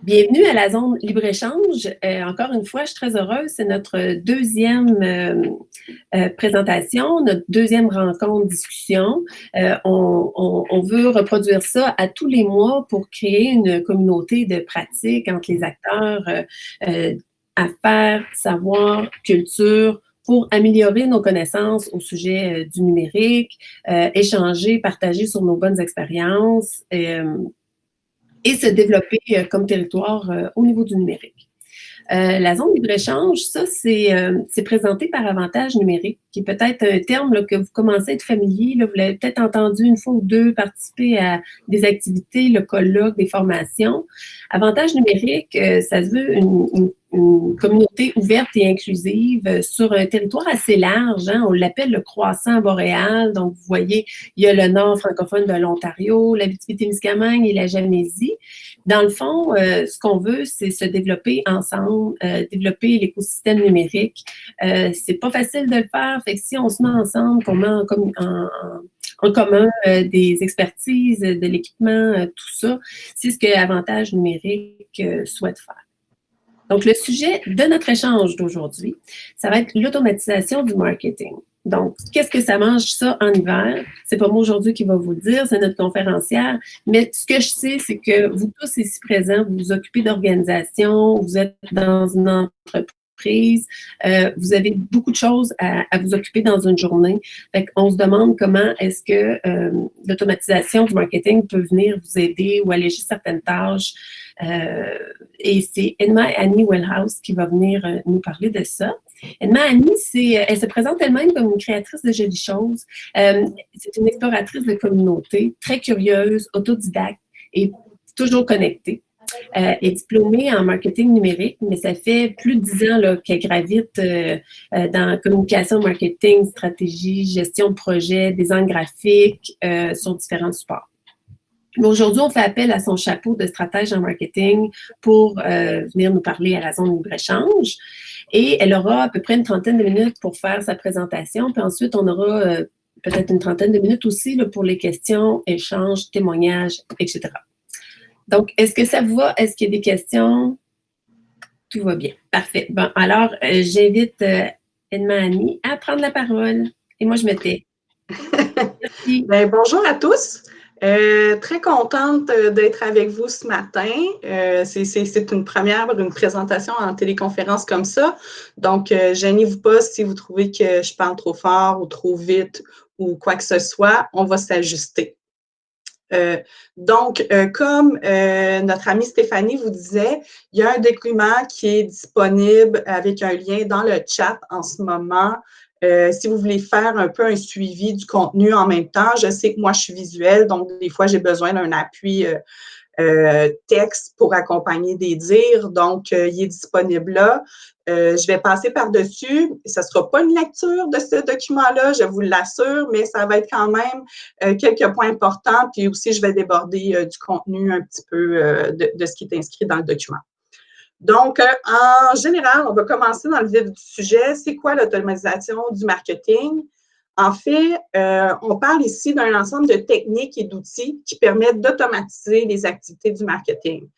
Bienvenue à la zone libre-échange. Encore une fois, je suis très heureuse. C'est notre deuxième présentation, notre deuxième rencontre discussion. On veut reproduire ça à tous les mois pour créer une communauté de pratique entre les acteurs affaires, savoir, culture, pour améliorer nos connaissances au sujet du numérique, échanger, partager sur nos bonnes expériences. Et se développer comme territoire au niveau du numérique. La zone libre-échange, ça, c'est présenté par Avantage numérique, qui est peut-être un terme là, que vous commencez à être familier. Là, vous l'avez peut-être entendu une fois ou deux participer à des activités, le colloque, des formations. Avantage numérique, ça se veut une communauté ouverte et inclusive sur un territoire assez large. Hein, on l'appelle le croissant boréal. Donc, vous voyez, il y a le nord francophone de l'Ontario, l'Abitibi-Témiscamingue et la Gaspésie. Dans le fond, ce qu'on veut, c'est se développer ensemble, développer l'écosystème numérique. C'est pas facile de le faire, fait que si on se met ensemble, qu'on met en commun des expertises, de l'équipement, tout ça, c'est ce que Avantage numérique souhaite faire. Donc, le sujet de notre échange d'aujourd'hui, ça va être l'automatisation du marketing. Donc, qu'est-ce que ça mange, ça, en hiver? C'est pas moi aujourd'hui qui va vous le dire, c'est notre conférencière. Mais ce que je sais, c'est que vous tous ici présents, vous vous occupez d'organisation, vous êtes dans une entreprise, vous avez beaucoup de choses à vous occuper dans une journée. Fait qu'on se demande comment est-ce que l'automatisation du marketing peut venir vous aider ou alléger certaines tâches. Et c'est Edma Annie Wellhouse qui va venir nous parler de ça. Edma Annie, elle se présente elle-même comme une créatrice de jolies choses. C'est une exploratrice de communauté, très curieuse, autodidacte et toujours connectée. Elle est diplômée en marketing numérique, mais ça fait plus de 10 ans qu'elle gravite dans communication, marketing, stratégie, gestion de projet, design graphique sur différents supports. Mais aujourd'hui, on fait appel à son chapeau de stratège en marketing pour venir nous parler à la zone libre-échange. Et elle aura à peu près une trentaine de minutes pour faire sa présentation. Puis ensuite, on aura peut-être une trentaine de minutes aussi là, pour les questions, échanges, témoignages, etc. Donc, est-ce que ça vous va? Est-ce qu'il y a des questions? Tout va bien. Parfait. Bon, alors, j'invite Edma Annie à prendre la parole. Et moi, je me tais. Merci. Bien, bonjour à tous. Très contente d'être avec vous ce matin. C'est une première, une présentation en téléconférence comme ça. Donc, gênez-vous pas si vous trouvez que je parle trop fort ou trop vite ou quoi que ce soit, on va s'ajuster. Comme notre amie Stéphanie vous disait, il y a un document qui est disponible avec un lien dans le chat en ce moment. Si vous voulez faire un peu un suivi du contenu en même temps, je sais que moi, je suis visuelle, donc des fois, j'ai besoin d'un appui texte pour accompagner des dires. Donc, il est disponible là. Je vais passer par-dessus. Ce ne sera pas une lecture de ce document-là, je vous l'assure, mais ça va être quand même quelques points importants. Puis aussi, je vais déborder du contenu un petit peu de ce qui est inscrit dans le document. Donc, en général, on va commencer dans le vif du sujet. C'est quoi l'automatisation du marketing? En fait, on parle ici d'un ensemble de techniques et d'outils qui permettent d'automatiser les activités du marketing.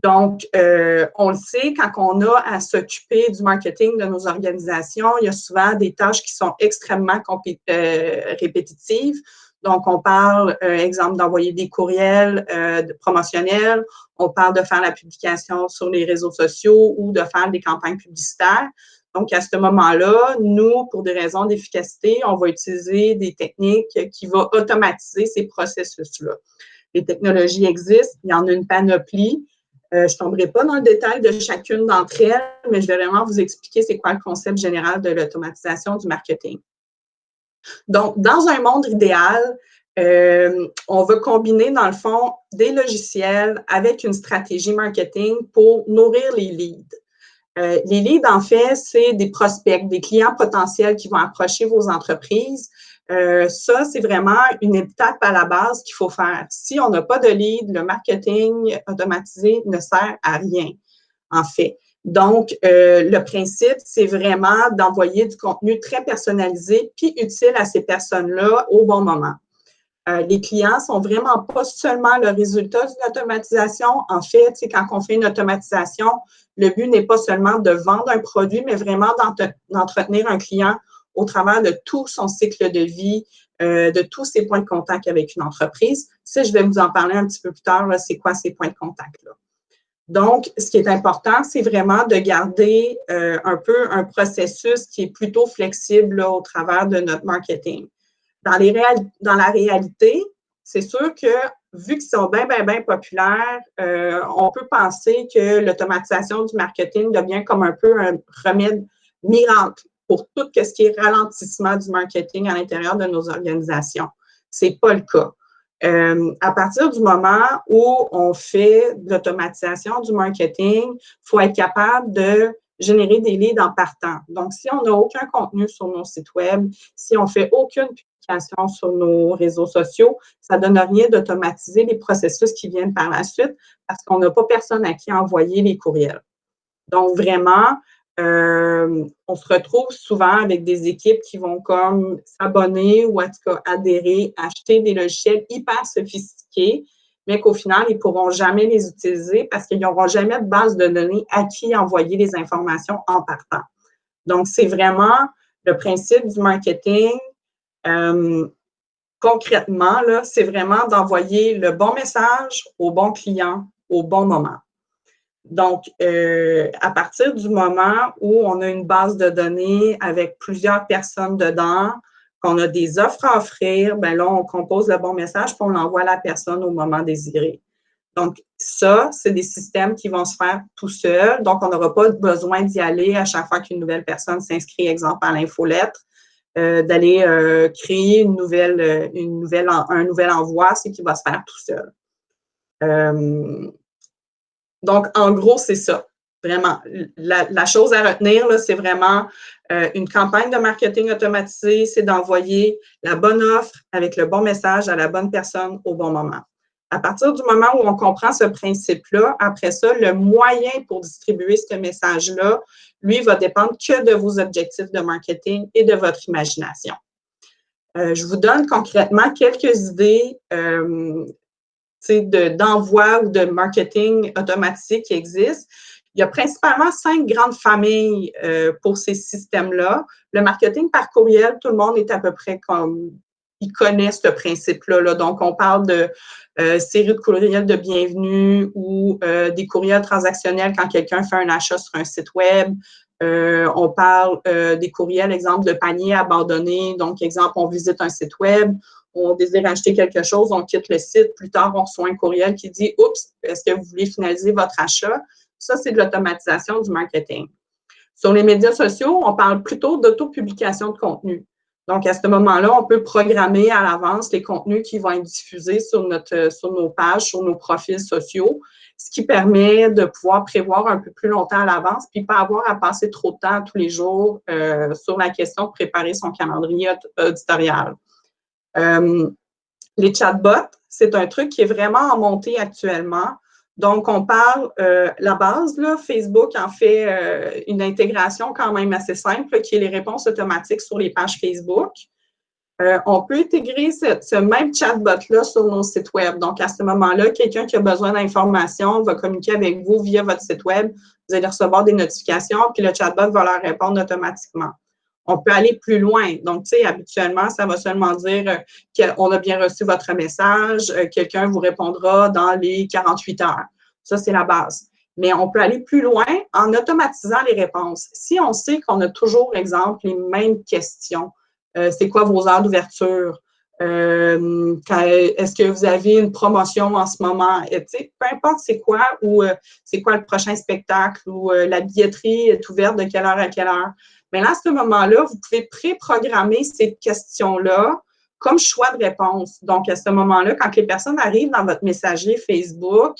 Donc, on le sait, quand on a à s'occuper du marketing de nos organisations, il y a souvent des tâches qui sont extrêmement répétitives. Donc, on parle, exemple, d'envoyer des courriels promotionnels, on parle de faire la publication sur les réseaux sociaux ou de faire des campagnes publicitaires. Donc, à ce moment-là, nous, pour des raisons d'efficacité, on va utiliser des techniques qui vont automatiser ces processus-là. Les technologies existent, il y en a une panoplie. Je ne tomberai pas dans le détail de chacune d'entre elles, mais je vais vraiment vous expliquer c'est quoi le concept général de l'automatisation du marketing. Donc, dans un monde idéal, on va combiner, dans le fond, des logiciels avec une stratégie marketing pour nourrir les leads. Les leads, en fait, c'est des prospects, des clients potentiels qui vont approcher vos entreprises. Ça, c'est vraiment une étape à la base qu'il faut faire. Si on n'a pas de lead, le marketing automatisé ne sert à rien, en fait. Donc, le principe, c'est vraiment d'envoyer du contenu très personnalisé puis utile à ces personnes-là au bon moment. Les clients ne sont vraiment pas seulement le résultat d'une automatisation. En fait, quand on fait une automatisation, le but n'est pas seulement de vendre un produit, mais vraiment d'entretenir un client au travers de tout son cycle de vie, de tous ses points de contact avec une entreprise. Ça, je vais vous en parler un petit peu plus tard, c'est quoi ces points de contact-là. Donc, ce qui est important, c'est vraiment de garder un peu un processus qui est plutôt flexible là, au travers de notre marketing. Dans la réalité, c'est sûr que vu qu'ils sont bien populaires, on peut penser que l'automatisation du marketing devient comme un peu un remède miracle pour tout ce qui est ralentissement du marketing à l'intérieur de nos organisations. Ce n'est pas le cas. À partir du moment où on fait de l'automatisation du marketing, il faut être capable de générer des leads en partant. Donc, si on n'a aucun contenu sur nos sites web, si on ne fait aucune publication sur nos réseaux sociaux, ça ne donne rien d'automatiser les processus qui viennent par la suite parce qu'on n'a pas personne à qui envoyer les courriels. Donc, vraiment, on se retrouve souvent avec des équipes qui vont comme s'abonner ou en tout cas adhérer, acheter des logiciels hyper sophistiqués, mais qu'au final, ils ne pourront jamais les utiliser parce qu'ils n'auront jamais de base de données à qui envoyer les informations en partant. Donc, c'est vraiment le principe du marketing. Concrètement, là, c'est vraiment d'envoyer le bon message au bon client au bon moment. Donc, à partir du moment où on a une base de données avec plusieurs personnes dedans, qu'on a des offres à offrir, bien là, on compose le bon message puis on l'envoie à la personne au moment désiré. Donc, ça, c'est des systèmes qui vont se faire tout seuls. Donc, on n'aura pas besoin d'y aller à chaque fois qu'une nouvelle personne s'inscrit, exemple, à l'infolettre, d'aller créer un nouvel envoi, c'est qui va se faire tout seul. Donc, en gros, c'est ça. Vraiment, la chose à retenir, là, c'est vraiment une campagne de marketing automatisée, c'est d'envoyer la bonne offre avec le bon message à la bonne personne au bon moment. À partir du moment où on comprend ce principe-là, après ça, le moyen pour distribuer ce message-là, lui, va dépendre que de vos objectifs de marketing et de votre imagination. Je vous donne concrètement quelques idées d'envoi ou de marketing automatique qui existent. Il y a principalement 5 grandes familles pour ces systèmes-là. Le marketing par courriel, tout le monde est à peu près comme, il connaît ce principe-là. Là. Donc, on parle de série de courriels de bienvenue ou des courriels transactionnels quand quelqu'un fait un achat sur un site web. On parle des courriels, exemple, de panier abandonné. Donc, exemple, on visite un site web, on désire acheter quelque chose, on quitte le site. Plus tard, on reçoit un courriel qui dit « Oups, est-ce que vous voulez finaliser votre achat? » Ça, c'est de l'automatisation du marketing. Sur les médias sociaux, on parle plutôt d'autopublication de contenu. Donc, à ce moment-là, on peut programmer à l'avance les contenus qui vont être diffusés sur nos pages, sur nos profils sociaux, ce qui permet de pouvoir prévoir un peu plus longtemps à l'avance, puis pas avoir à passer trop de temps tous les jours sur la question de préparer son calendrier éditorial. Les chatbots, c'est un truc qui est vraiment en montée actuellement. Donc, on parle, la base, là, Facebook en fait une intégration quand même assez simple, qui est les réponses automatiques sur les pages Facebook. On peut intégrer ce même chatbot-là sur nos sites web. Donc, à ce moment-là, quelqu'un qui a besoin d'informations va communiquer avec vous via votre site web. Vous allez recevoir des notifications, puis le chatbot va leur répondre automatiquement. On peut aller plus loin. Donc, tu sais, habituellement, ça va seulement dire qu'on a bien reçu votre message, quelqu'un vous répondra dans les 48 heures. Ça, c'est la base. Mais on peut aller plus loin en automatisant les réponses. Si on sait qu'on a toujours, exemple, les mêmes questions, c'est quoi vos heures d'ouverture? Est-ce que vous avez une promotion en ce moment? Peu importe c'est quoi, ou c'est quoi le prochain spectacle, ou la billetterie est ouverte de quelle heure à quelle heure. Mais là, à ce moment-là, vous pouvez pré-programmer ces questions-là comme choix de réponse. Donc, à ce moment-là, quand les personnes arrivent dans votre messagerie Facebook,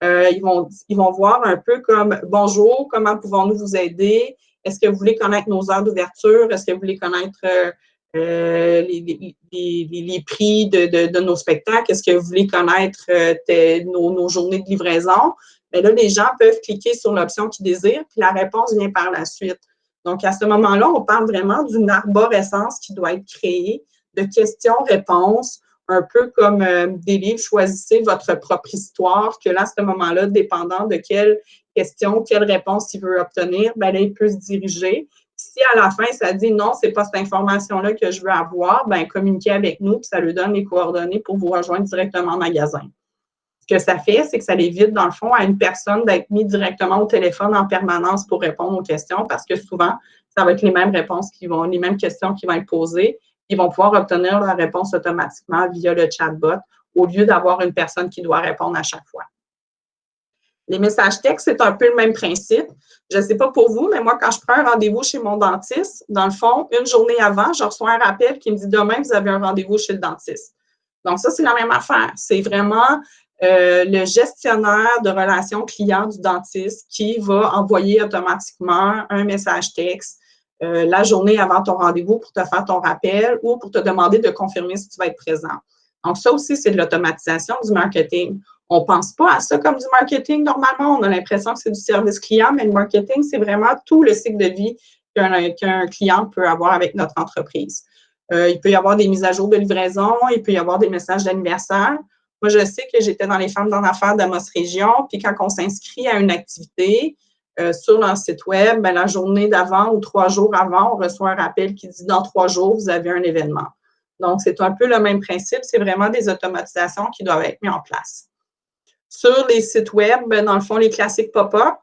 ils vont voir un peu comme « Bonjour, comment pouvons-nous vous aider? Est-ce que vous voulez connaître nos heures d'ouverture? Est-ce que vous voulez connaître les prix de nos spectacles? Est-ce que vous voulez connaître nos journées de livraison? » Bien là, les gens peuvent cliquer sur l'option qu'ils désirent, puis la réponse vient par la suite. Donc, à ce moment-là, on parle vraiment d'une arborescence qui doit être créée de questions-réponses un peu comme des livres, choisissez votre propre histoire, que là, à ce moment-là, dépendant de quelle question, quelle réponse il veut obtenir, ben là, il peut se diriger. Si à la fin, ça dit non, c'est pas cette information-là que je veux avoir, ben communiquez avec nous, puis ça lui donne les coordonnées pour vous rejoindre directement en magasin. Ce que ça fait, c'est que ça évite, dans le fond, à une personne d'être mis directement au téléphone en permanence pour répondre aux questions, parce que souvent, ça va être les mêmes réponses les mêmes questions qui vont être posées. Ils vont pouvoir obtenir leur réponse automatiquement via le chatbot, au lieu d'avoir une personne qui doit répondre à chaque fois. Les messages textes, c'est un peu le même principe. Je ne sais pas pour vous, mais moi, quand je prends un rendez-vous chez mon dentiste, dans le fond, une journée avant, je reçois un rappel qui me dit demain, vous avez un rendez-vous chez le dentiste. Donc, ça, c'est la même affaire. C'est vraiment le gestionnaire de relations clients du dentiste qui va envoyer automatiquement un message texte la journée avant ton rendez-vous pour te faire ton rappel ou pour te demander de confirmer si tu vas être présent. Donc, ça aussi, c'est de l'automatisation du marketing. On ne pense pas à ça comme du marketing normalement. On a l'impression que c'est du service client, mais le marketing, c'est vraiment tout le cycle de vie qu'un client peut avoir avec notre entreprise. Il peut y avoir des mises à jour de livraison, il peut y avoir des messages d'anniversaire. Moi, je sais que j'étais dans les femmes en affaires d'Amos Région, puis quand on s'inscrit à une activité sur leur site web, ben, la journée d'avant ou 3 jours avant, on reçoit un rappel qui dit « Dans 3 jours, vous avez un événement ». Donc, c'est un peu le même principe. C'est vraiment des automatisations qui doivent être mises en place. Sur les sites web, ben, dans le fond, les classiques pop-up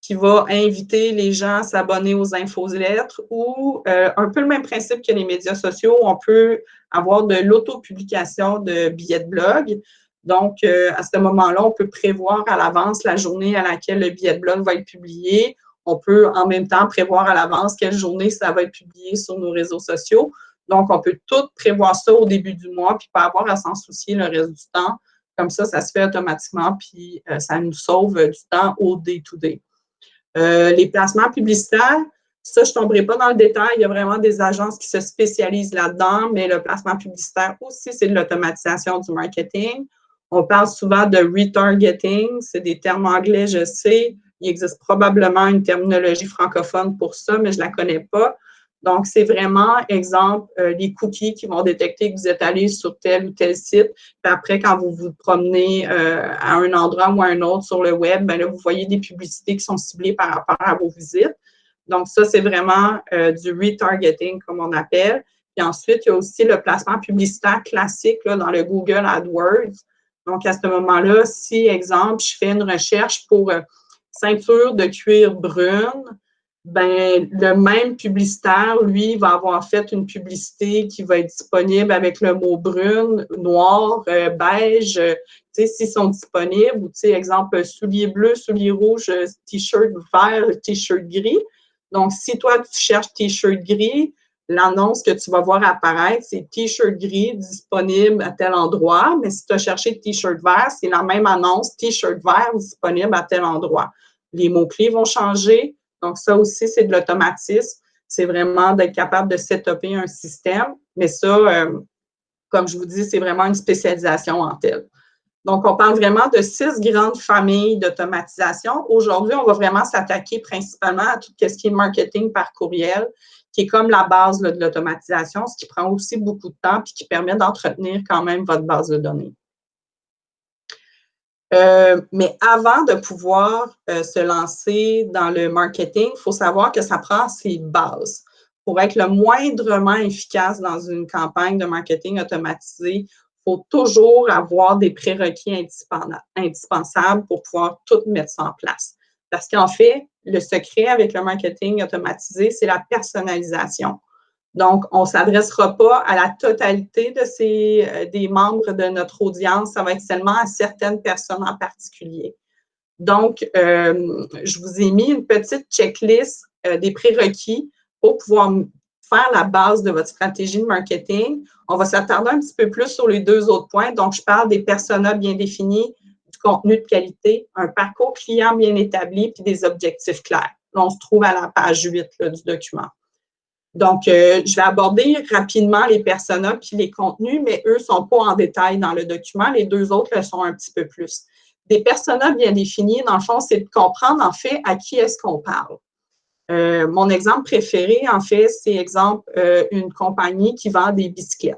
qui va inviter les gens à s'abonner aux infolettres ou un peu le même principe que les médias sociaux, on peut avoir de l'auto-publication de billets de blog. Donc, à ce moment-là, on peut prévoir à l'avance la journée à laquelle le billet de blog va être publié. On peut en même temps prévoir à l'avance quelle journée ça va être publié sur nos réseaux sociaux. Donc, on peut tout prévoir ça au début du mois, puis pas avoir à s'en soucier le reste du temps. Comme ça se fait automatiquement, puis ça nous sauve du temps au day-to-day. Les placements publicitaires, ça, je ne tomberai pas dans le détail. Il y a vraiment des agences qui se spécialisent là-dedans, mais le placement publicitaire aussi, c'est de l'automatisation du marketing. On parle souvent de retargeting. C'est des termes anglais, je sais. Il existe probablement une terminologie francophone pour ça, mais je ne la connais pas. Donc, c'est vraiment, exemple, les cookies qui vont détecter que vous êtes allé sur tel ou tel site. Puis après, quand vous vous promenez à un endroit ou à un autre sur le web, bien là, vous voyez des publicités qui sont ciblées par rapport à vos visites. Donc, ça, c'est vraiment du retargeting, comme on appelle. Puis ensuite, il y a aussi le placement publicitaire classique là, dans le Google AdWords. Donc, à ce moment-là, si, exemple, je fais une recherche pour ceinture de cuir brune, ben, le même publicitaire, lui, va avoir fait une publicité qui va être disponible avec le mot brune, noir, beige, tu sais, s'ils sont disponibles, ou, tu sais, exemple, souliers bleus, souliers rouges, t-shirt vert, t-shirt gris. Donc, si toi, tu cherches t-shirt gris, l'annonce que tu vas voir apparaître, c'est t-shirt gris disponible à tel endroit, mais si tu as cherché t-shirt vert, c'est la même annonce, t-shirt vert disponible à tel endroit. Les mots-clés vont changer. Donc, ça aussi, c'est de l'automatisme. C'est vraiment d'être capable de setuper un système. Mais ça, comme je vous dis, c'est vraiment une spécialisation en tel. Donc, on parle vraiment de 6 grandes familles d'automatisation. Aujourd'hui, on va vraiment s'attaquer principalement à tout ce qui est marketing par courriel, qui est comme la base là, de l'automatisation, ce qui prend aussi beaucoup de temps et qui permet d'entretenir quand même votre base de données. Mais avant de pouvoir se lancer dans le marketing, il faut savoir que ça prend ses bases. Pour être le moindrement efficace dans une campagne de marketing automatisée, il faut toujours avoir des prérequis indispensables pour pouvoir tout mettre ça en place. Parce qu'en fait, le secret avec le marketing automatisé, c'est la personnalisation. Donc, on ne s'adressera pas à la totalité des membres de notre audience, ça va être seulement à certaines personnes en particulier. Donc, je vous ai mis une petite checklist des prérequis pour pouvoir faire la base de votre stratégie de marketing. On va s'attarder un petit peu plus sur les 2 autres points. Donc, je parle des personas bien définis, du contenu de qualité, un parcours client bien établi, puis des objectifs clairs. Là, on se trouve à la page 8 là, du document. Donc, je vais aborder rapidement les personas puis les contenus, mais eux ne sont pas en détail dans le document. Les 2 autres le sont un petit peu plus. Des personas bien définis, dans le fond, c'est de comprendre, en fait, à qui est-ce qu'on parle. Mon exemple préféré, en fait, c'est, exemple, une compagnie qui vend des bicyclettes.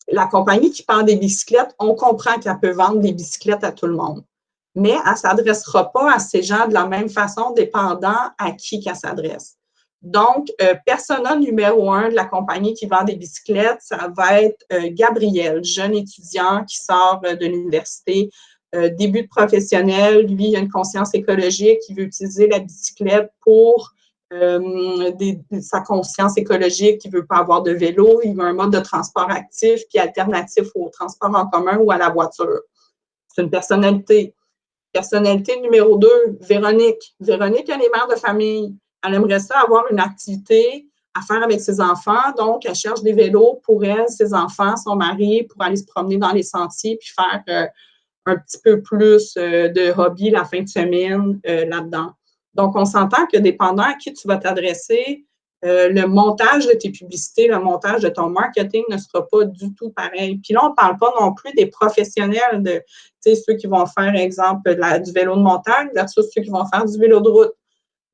la compagnie qui vend des bicyclettes, on comprend qu'elle peut vendre des bicyclettes à tout le monde. Mais elle ne s'adressera pas à ces gens de la même façon, dépendant à qui qu'elle s'adresse. Donc, persona numéro 1 de la compagnie qui vend des bicyclettes, ça va être Gabriel, jeune étudiant qui sort de l'université, début de professionnel. Lui, il a une conscience écologique, il veut utiliser la bicyclette pour sa conscience écologique, il ne veut pas avoir de vélo, il veut un mode de transport actif puis alternatif au transport en commun ou à la voiture. C'est une personnalité. Personnalité numéro 2, Véronique. Véronique, elle est mère de famille. Elle aimerait ça avoir une activité à faire avec ses enfants, donc elle cherche des vélos pour elle, ses enfants, son mari, pour aller se promener dans les sentiers puis faire un petit peu plus de hobby la fin de semaine là-dedans. Donc, on s'entend que dépendant à qui tu vas t'adresser, le montage de tes publicités, le montage de ton marketing ne sera pas du tout pareil. Puis là, on ne parle pas non plus des professionnels, ceux qui vont faire, exemple, du vélo de montagne versus ceux qui vont faire du vélo de route.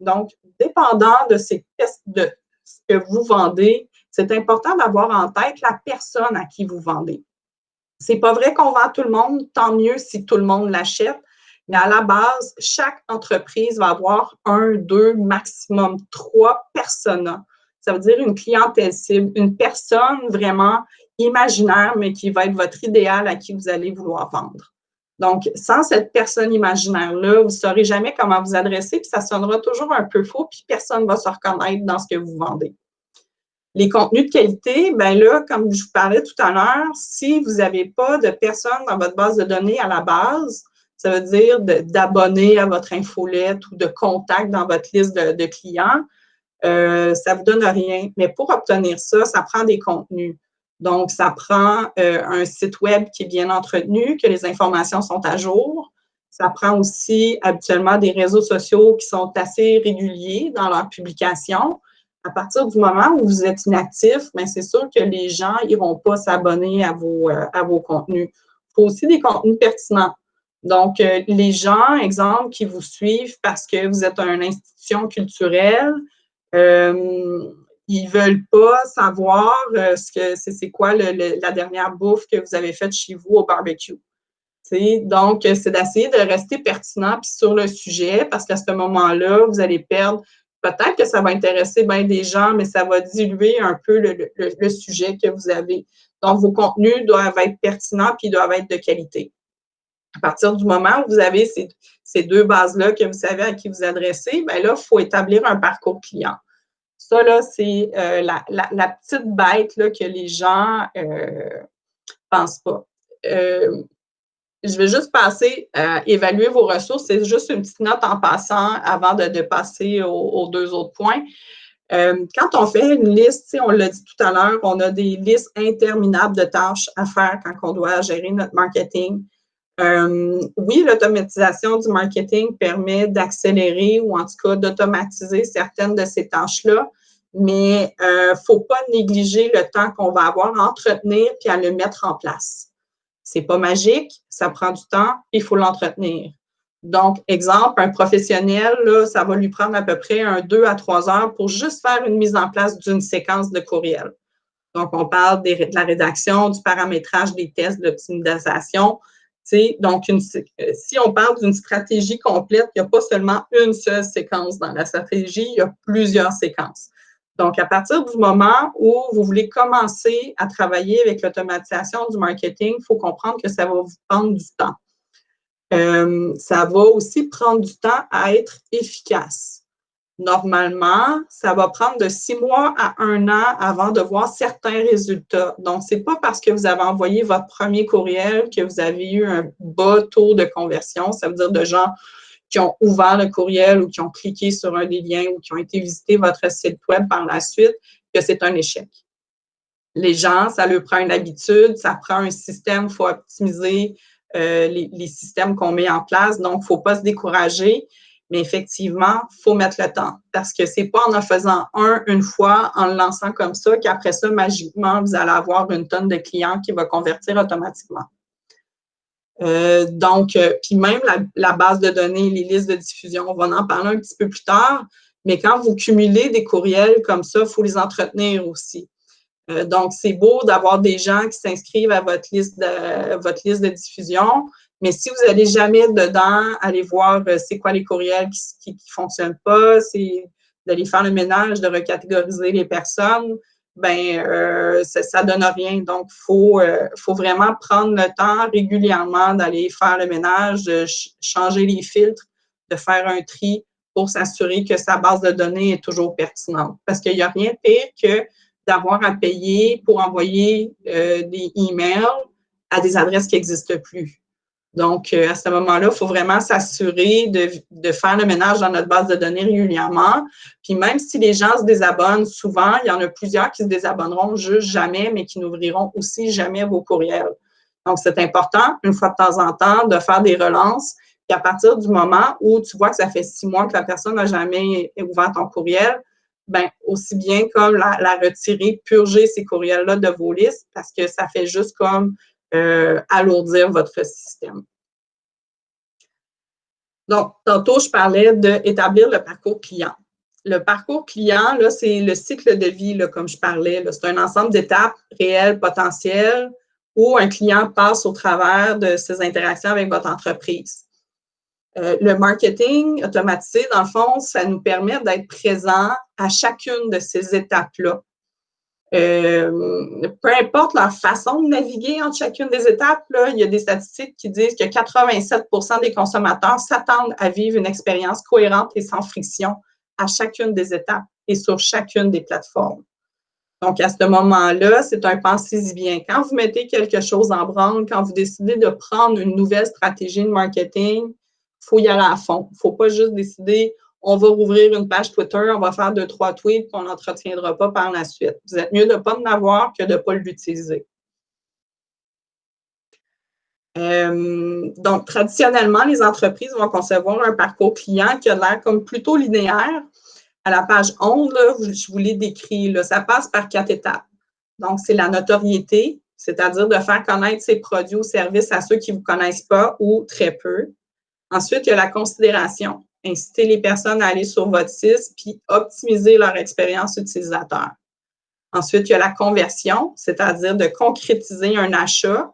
Donc, dépendant de ce que vous vendez, c'est important d'avoir en tête la personne à qui vous vendez. C'est pas vrai qu'on vend tout le monde, tant mieux si tout le monde l'achète, mais à la base, chaque entreprise va avoir 1, 2, maximum 3 personas. Ça veut dire une clientèle cible, une personne vraiment imaginaire, mais qui va être votre idéal à qui vous allez vouloir vendre. Donc, sans cette personne imaginaire-là, vous ne saurez jamais comment vous adresser, puis ça sonnera toujours un peu faux, puis personne ne va se reconnaître dans ce que vous vendez. Les contenus de qualité, bien là, comme je vous parlais tout à l'heure, si vous n'avez pas de personnes dans votre base de données à la base, ça veut dire d'abonnés à votre infolette ou de contacts dans votre liste de clients, ça ne vous donne rien. Mais pour obtenir ça, ça prend des contenus. Donc, ça prend un site web qui est bien entretenu, que les informations sont à jour. Ça prend aussi habituellement des réseaux sociaux qui sont assez réguliers dans leurs publications. À partir du moment où vous êtes inactif, bien, c'est sûr que les gens n'iront pas s'abonner à vos contenus. Il faut aussi des contenus pertinents. Donc, les gens, exemple, qui vous suivent parce que vous êtes une institution culturelle, ils ne veulent pas savoir c'est quoi la dernière bouffe que vous avez faite chez vous au barbecue. Donc, c'est d'essayer de rester pertinent puis sur le sujet parce qu'à ce moment-là, vous allez perdre. Peut-être que ça va intéresser bien des gens, mais ça va diluer un peu le sujet que vous avez. Donc, vos contenus doivent être pertinents puis doivent être de qualité. À partir du moment où vous avez ces 2 bases-là que vous savez à qui vous adressez, bien là, il faut établir un parcours client. Ça, là, c'est la petite bête là, que les gens ne pensent pas. Je vais juste passer à évaluer vos ressources. C'est juste une petite note en passant avant de passer aux 2 autres points. Quand on fait une liste, on l'a dit tout à l'heure, on a des listes interminables de tâches à faire quand on doit gérer notre marketing. Oui, l'automatisation du marketing permet d'accélérer ou en tout cas d'automatiser certaines de ces tâches-là, mais il ne faut pas négliger le temps qu'on va avoir à entretenir puis à le mettre en place. C'est pas magique, ça prend du temps, il faut l'entretenir. Donc, exemple, un professionnel, là, ça va lui prendre à peu près 2 à 3 heures pour juste faire une mise en place d'une séquence de courriel. Donc, on parle de la rédaction, du paramétrage des tests d'optimisation. Donc, si on parle d'une stratégie complète, il n'y a pas seulement une seule séquence dans la stratégie, il y a plusieurs séquences. Donc, à partir du moment où vous voulez commencer à travailler avec l'automatisation du marketing, il faut comprendre que ça va vous prendre du temps. Ça va aussi prendre du temps à être efficace. Normalement, ça va prendre de 6 mois à 1 an avant de voir certains résultats. Donc, ce n'est pas parce que vous avez envoyé votre premier courriel que vous avez eu un bas taux de conversion. Ça veut dire de gens qui ont ouvert le courriel ou qui ont cliqué sur un des liens ou qui ont été visiter votre site web par la suite, que c'est un échec. Les gens, ça leur prend une habitude, ça prend un système, il faut optimiser les systèmes qu'on met en place. Donc, il ne faut pas se décourager, mais effectivement, il faut mettre le temps parce que ce n'est pas en faisant une fois, en le lançant comme ça, qu'après ça, magiquement, vous allez avoir une tonne de clients qui va convertir automatiquement. Donc, puis même la base de données, les listes de diffusion, on va en parler un petit peu plus tard, mais quand vous cumulez des courriels comme ça, il faut les entretenir aussi. Donc, c'est beau d'avoir des gens qui s'inscrivent à votre liste de diffusion, mais si vous n'allez jamais dedans, allez voir c'est quoi les courriels qui fonctionnent pas, c'est d'aller faire le ménage, de recatégoriser les personnes, ça donne rien. Donc, faut vraiment prendre le temps régulièrement d'aller faire le ménage, de changer les filtres, de faire un tri pour s'assurer que sa base de données est toujours pertinente. Parce qu'il n'y a rien de pire que d'avoir à payer pour envoyer des emails à des adresses qui n'existent plus. Donc, à ce moment-là, il faut vraiment s'assurer de faire le ménage dans notre base de données régulièrement. Puis même si les gens se désabonnent souvent, il y en a plusieurs qui se désabonneront juste jamais, mais qui n'ouvriront aussi jamais vos courriels. Donc, c'est important, une fois de temps en temps, de faire des relances. Puis à partir du moment où tu vois que ça fait 6 mois que la personne n'a jamais ouvert ton courriel, aussi bien comme la retirer, purger ces courriels-là de vos listes, parce que ça fait juste comme alourdir votre système. Donc, tantôt, je parlais d'établir le parcours client. Le parcours client, là, c'est le cycle de vie, là, comme je parlais. C'est un ensemble d'étapes réelles, potentielles, où un client passe au travers de ses interactions avec votre entreprise. Le marketing automatisé, dans le fond, ça nous permet d'être présent à chacune de ces étapes-là. Peu importe leur façon de naviguer entre chacune des étapes, là, il y a des statistiques qui disent que 87% des consommateurs s'attendent à vivre une expérience cohérente et sans friction à chacune des étapes et sur chacune des plateformes. Donc, à ce moment-là, c'est un pensez-y bien. Quand vous mettez quelque chose en branle, quand vous décidez de prendre une nouvelle stratégie de marketing, il faut y aller à fond. Il ne faut pas juste décider on va rouvrir une page Twitter, on va faire 2-3 tweets, qu'on n'entretiendra pas par la suite. Vous êtes mieux de ne pas en avoir que de ne pas l'utiliser. Donc, traditionnellement, les entreprises vont concevoir un parcours client qui a l'air comme plutôt linéaire. À la page 11, là, je vous l'ai décrit, là, ça passe par 4 étapes. Donc, c'est la notoriété, c'est-à-dire de faire connaître ses produits ou services à ceux qui ne vous connaissent pas ou très peu. Ensuite, il y a la considération. Inciter les personnes à aller sur votre site puis optimiser leur expérience utilisateur. Ensuite, il y a la conversion, c'est-à-dire de concrétiser un achat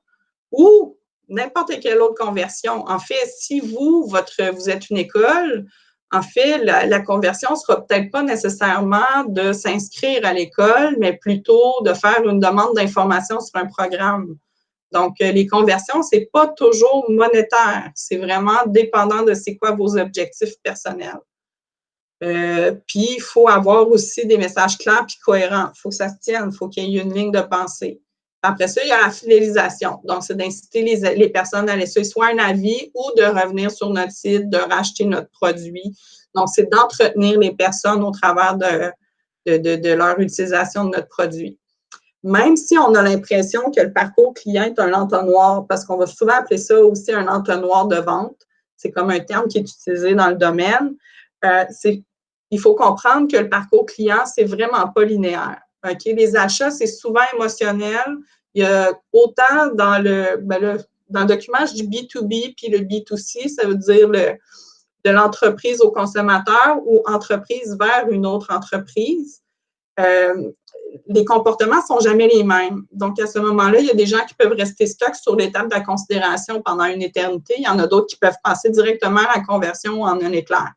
ou n'importe quelle autre conversion. En fait, si vous êtes une école, en fait, la conversion ne sera peut-être pas nécessairement de s'inscrire à l'école, mais plutôt de faire une demande d'information sur un programme. Donc, les conversions, ce n'est pas toujours monétaire. C'est vraiment dépendant de c'est quoi vos objectifs personnels. Puis, il faut avoir aussi des messages clairs et cohérents. Il faut que ça se tienne. Il faut qu'il y ait une ligne de pensée. Après ça, il y a la fidélisation. Donc, c'est d'inciter les personnes à laisser soit un avis ou de revenir sur notre site, de racheter notre produit. Donc, c'est d'entretenir les personnes au travers de leur utilisation de notre produit. Même si on a l'impression que le parcours client est un entonnoir, parce qu'on va souvent appeler ça aussi un entonnoir de vente, c'est comme un terme qui est utilisé dans le domaine, il faut comprendre que le parcours client, c'est vraiment pas linéaire. Okay? Les achats, c'est souvent émotionnel. Il y a autant dans dans le document, je dis B2B puis le B2C, ça veut dire de l'entreprise au consommateur ou entreprise vers une autre entreprise. Les comportements ne sont jamais les mêmes. Donc, à ce moment-là, il y a des gens qui peuvent rester stuck sur l'étape de la considération pendant une éternité. Il y en a d'autres qui peuvent passer directement à la conversion en un éclair.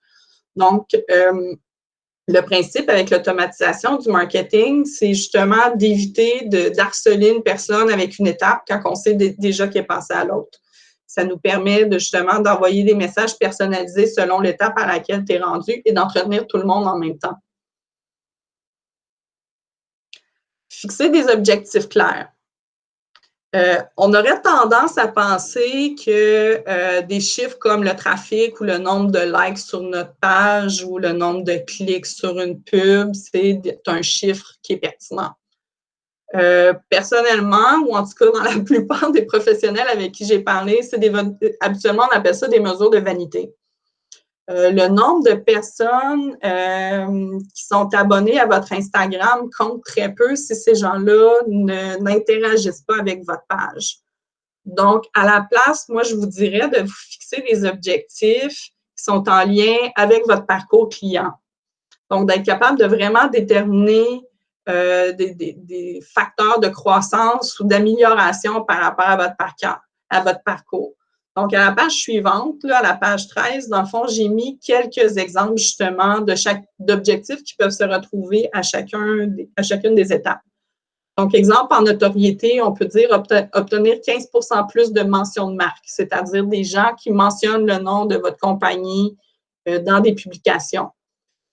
Donc, le principe avec l'automatisation du marketing, c'est justement d'éviter d'harceler une personne avec une étape quand on sait déjà qu'elle est passée à l'autre. Ça nous permet justement d'envoyer des messages personnalisés selon l'étape à laquelle tu es rendu et d'entretenir tout le monde en même temps. Fixer des objectifs clairs. On aurait tendance à penser que des chiffres comme le trafic ou le nombre de likes sur notre page ou le nombre de clics sur une pub, c'est un chiffre qui est pertinent. Personnellement, ou en tout cas dans la plupart des professionnels avec qui j'ai parlé, habituellement on appelle ça des mesures de vanité. Le nombre de personnes qui sont abonnées à votre Instagram compte très peu si ces gens-là n'interagissent pas avec votre page. Donc, à la place, moi, je vous dirais de vous fixer des objectifs qui sont en lien avec votre parcours client. Donc, d'être capable de vraiment déterminer des facteurs de croissance ou d'amélioration par rapport à votre parcours. Donc, à la page suivante, là, à la page 13, dans le fond, j'ai mis quelques exemples justement d'objectifs qui peuvent se retrouver à chacune des étapes. Donc, exemple, en notoriété, on peut dire obtenir 15% plus de mentions de marque, c'est-à-dire des gens qui mentionnent le nom de votre compagnie dans des publications,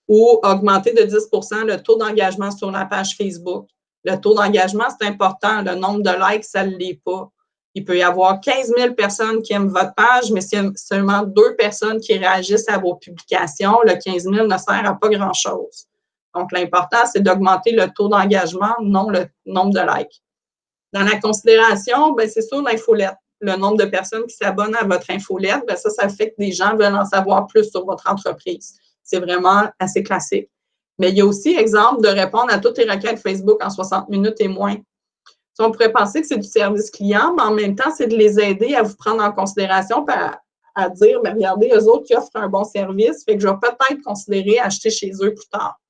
ou augmenter de 10% le taux d'engagement sur la page Facebook. Le taux d'engagement, c'est important. Le nombre de likes, ça ne l'est pas. Il peut y avoir 15 000 personnes qui aiment votre page, mais s'il y a seulement 2 personnes qui réagissent à vos publications, le 15 000 ne sert à pas grand-chose. Donc, l'important, c'est d'augmenter le taux d'engagement, non le nombre de likes. Dans la considération, bien, c'est sûr, l'infolette. Le nombre de personnes qui s'abonnent à votre infolette, bien, ça fait que des gens veulent en savoir plus sur votre entreprise. C'est vraiment assez classique. Mais il y a aussi, exemple, de répondre à toutes les requêtes Facebook en 60 minutes et moins. On pourrait penser que c'est du service client, mais en même temps, c'est de les aider à vous prendre en considération à dire, mais regardez, eux autres qui offrent un bon service, fait que je vais peut-être considérer acheter chez eux plus tard.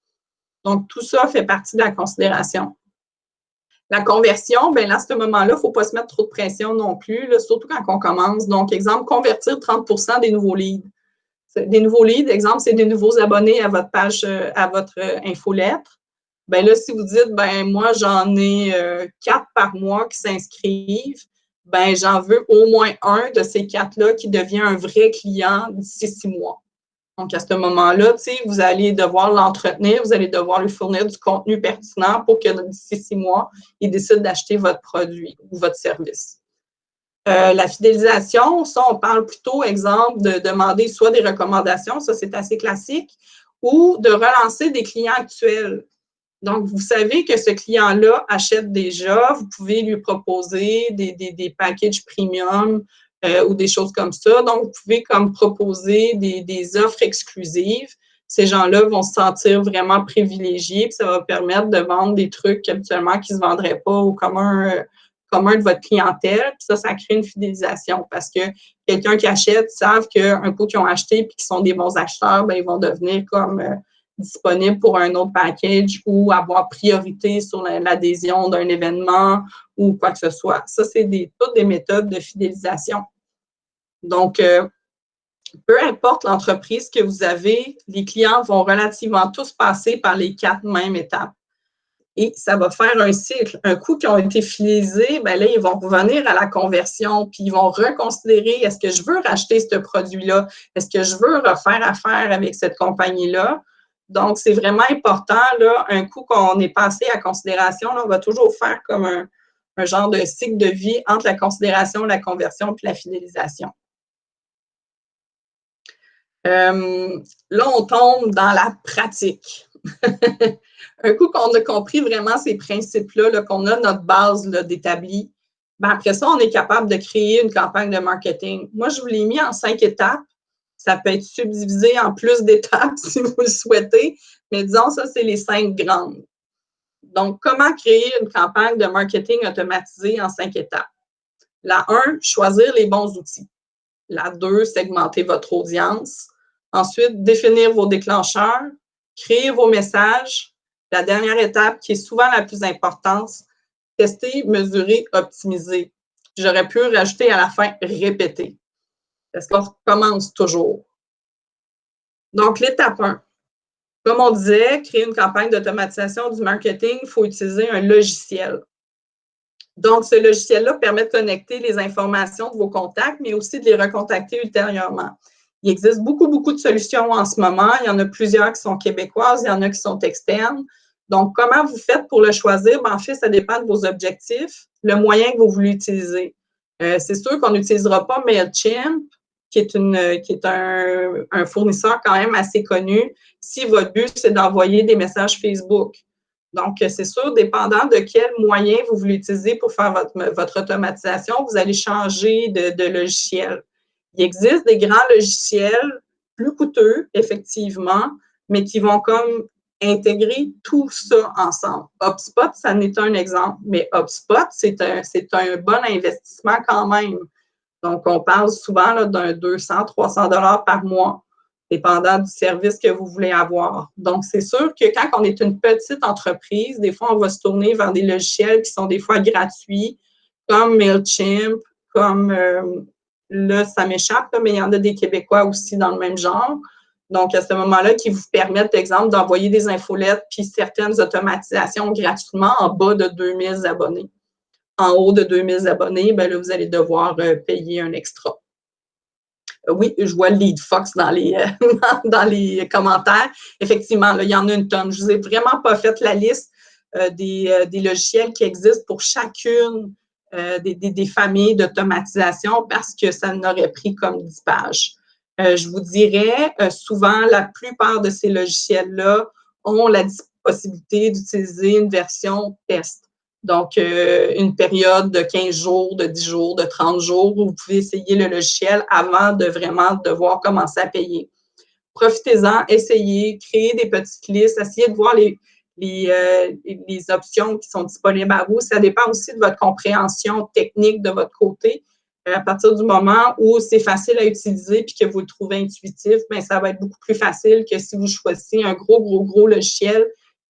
Donc, tout ça fait partie de la considération. La conversion, bien là, à ce moment-là, il ne faut pas se mettre trop de pression non plus, là, surtout quand on commence. Donc, exemple, convertir 30% des nouveaux leads. Des nouveaux leads, exemple, c'est des nouveaux abonnés à votre page, à votre infolettre. Bien là, si vous dites, ben moi, j'en ai 4 par mois qui s'inscrivent, ben j'en veux au moins un de ces 4-là qui devient un vrai client d'ici 6 mois. Donc, à ce moment-là, vous allez devoir l'entretenir, vous allez devoir lui fournir du contenu pertinent pour que d'ici 6 mois, il décide d'acheter votre produit ou votre service. La fidélisation, ça, on parle plutôt, exemple, de demander soit des recommandations, ça c'est assez classique, ou de relancer des clients actuels. Donc, vous savez que ce client-là achète déjà, vous pouvez lui proposer des packages premium ou des choses comme ça. Donc, vous pouvez comme proposer des offres exclusives. Ces gens-là vont se sentir vraiment privilégiés, puis ça va permettre de vendre des trucs habituellement qui ne se vendraient pas au commun de votre clientèle. Puis ça crée une fidélisation parce que quelqu'un qui achète savent qu'un coup qu'ils ont acheté puis qu'ils sont des bons acheteurs, bien, ils vont devenir comme disponibles pour un autre package ou avoir priorité sur l'adhésion d'un événement ou quoi que ce soit. Ça, c'est toutes des méthodes de fidélisation. Donc, peu importe l'entreprise que vous avez, les clients vont relativement tous passer par les 4 mêmes étapes. Et ça va faire un cycle. Un coup qu'ils ont été fidélisés, bien là, ils vont revenir à la conversion, puis ils vont reconsidérer, est-ce que je veux racheter ce produit-là? Est-ce que je veux refaire affaire avec cette compagnie-là? Donc, c'est vraiment important, là, un coup qu'on est passé à considération, là, on va toujours faire comme un genre de cycle de vie entre la considération, la conversion puis la fidélisation. Là, on tombe dans la pratique. Un coup qu'on a compris vraiment ces principes-là, là, qu'on a notre base d'établi, ben après ça, on est capable de créer une campagne de marketing. Moi, je vous l'ai mis en 5 étapes. Ça peut être subdivisé en plus d'étapes si vous le souhaitez, mais disons, ça, c'est les 5 grandes. Donc, comment créer une campagne de marketing automatisée en 5 étapes? La 1, choisir les bons outils. La 2, segmenter votre audience. Ensuite, définir vos déclencheurs, créer vos messages. La dernière étape, qui est souvent la plus importante, tester, mesurer, optimiser. J'aurais pu rajouter à la fin répéter, parce qu'on recommence toujours. Donc, l'étape 1. Comme on disait, créer une campagne d'automatisation du marketing, il faut utiliser un logiciel. Donc, ce logiciel-là permet de connecter les informations de vos contacts, mais aussi de les recontacter ultérieurement. Il existe beaucoup, beaucoup de solutions en ce moment. Il y en a plusieurs qui sont québécoises, il y en a qui sont externes. Donc, comment vous faites pour le choisir? En fait, ça dépend de vos objectifs, le moyen que vous voulez utiliser. C'est sûr qu'on n'utilisera pas MailChimp, qui est un fournisseur quand même assez connu, si votre but, c'est d'envoyer des messages Facebook. Donc, c'est sûr, dépendant de quel moyen vous voulez utiliser pour faire votre automatisation, vous allez changer de logiciel. Il existe des grands logiciels plus coûteux, effectivement, mais qui vont comme intégrer tout ça ensemble. HubSpot, ça n'est un exemple, mais HubSpot, c'est un bon investissement quand même. Donc, on parle souvent d'un 200, 300 $ par mois. dépendant du service que vous voulez avoir. Donc, c'est sûr que quand on est une petite entreprise, des fois, on va se tourner vers des logiciels qui sont des fois gratuits, comme MailChimp, comme là, ça m'échappe, mais il y en a des Québécois aussi dans le même genre. Donc, à ce moment-là, qui vous permettent, par exemple, d'envoyer des infolettes puis certaines automatisations gratuitement en bas de 2000 abonnés. En haut de 2000 abonnés, ben là, vous allez devoir payer un extra. Oui, je vois le lead Fox dans les, dans les commentaires. Effectivement, là, il y en a une tonne. Je ne vous ai vraiment pas fait la liste des logiciels qui existent pour chacune des familles d'automatisation parce que ça n'aurait pris comme 10 pages. Je vous dirais, souvent, la plupart de ces logiciels-là ont la possibilité d'utiliser une version test. Donc, une période de 15 jours, de 10 jours, de 30 jours où vous pouvez essayer le logiciel avant de vraiment devoir commencer à payer. Profitez-en, essayez, créez des petites listes, essayez de voir les options qui sont disponibles à vous. Ça dépend aussi de votre compréhension technique de votre côté. À partir du moment où c'est facile à utiliser puis que vous le trouvez intuitif, bien, ça va être beaucoup plus facile que si vous choisissez un gros logiciel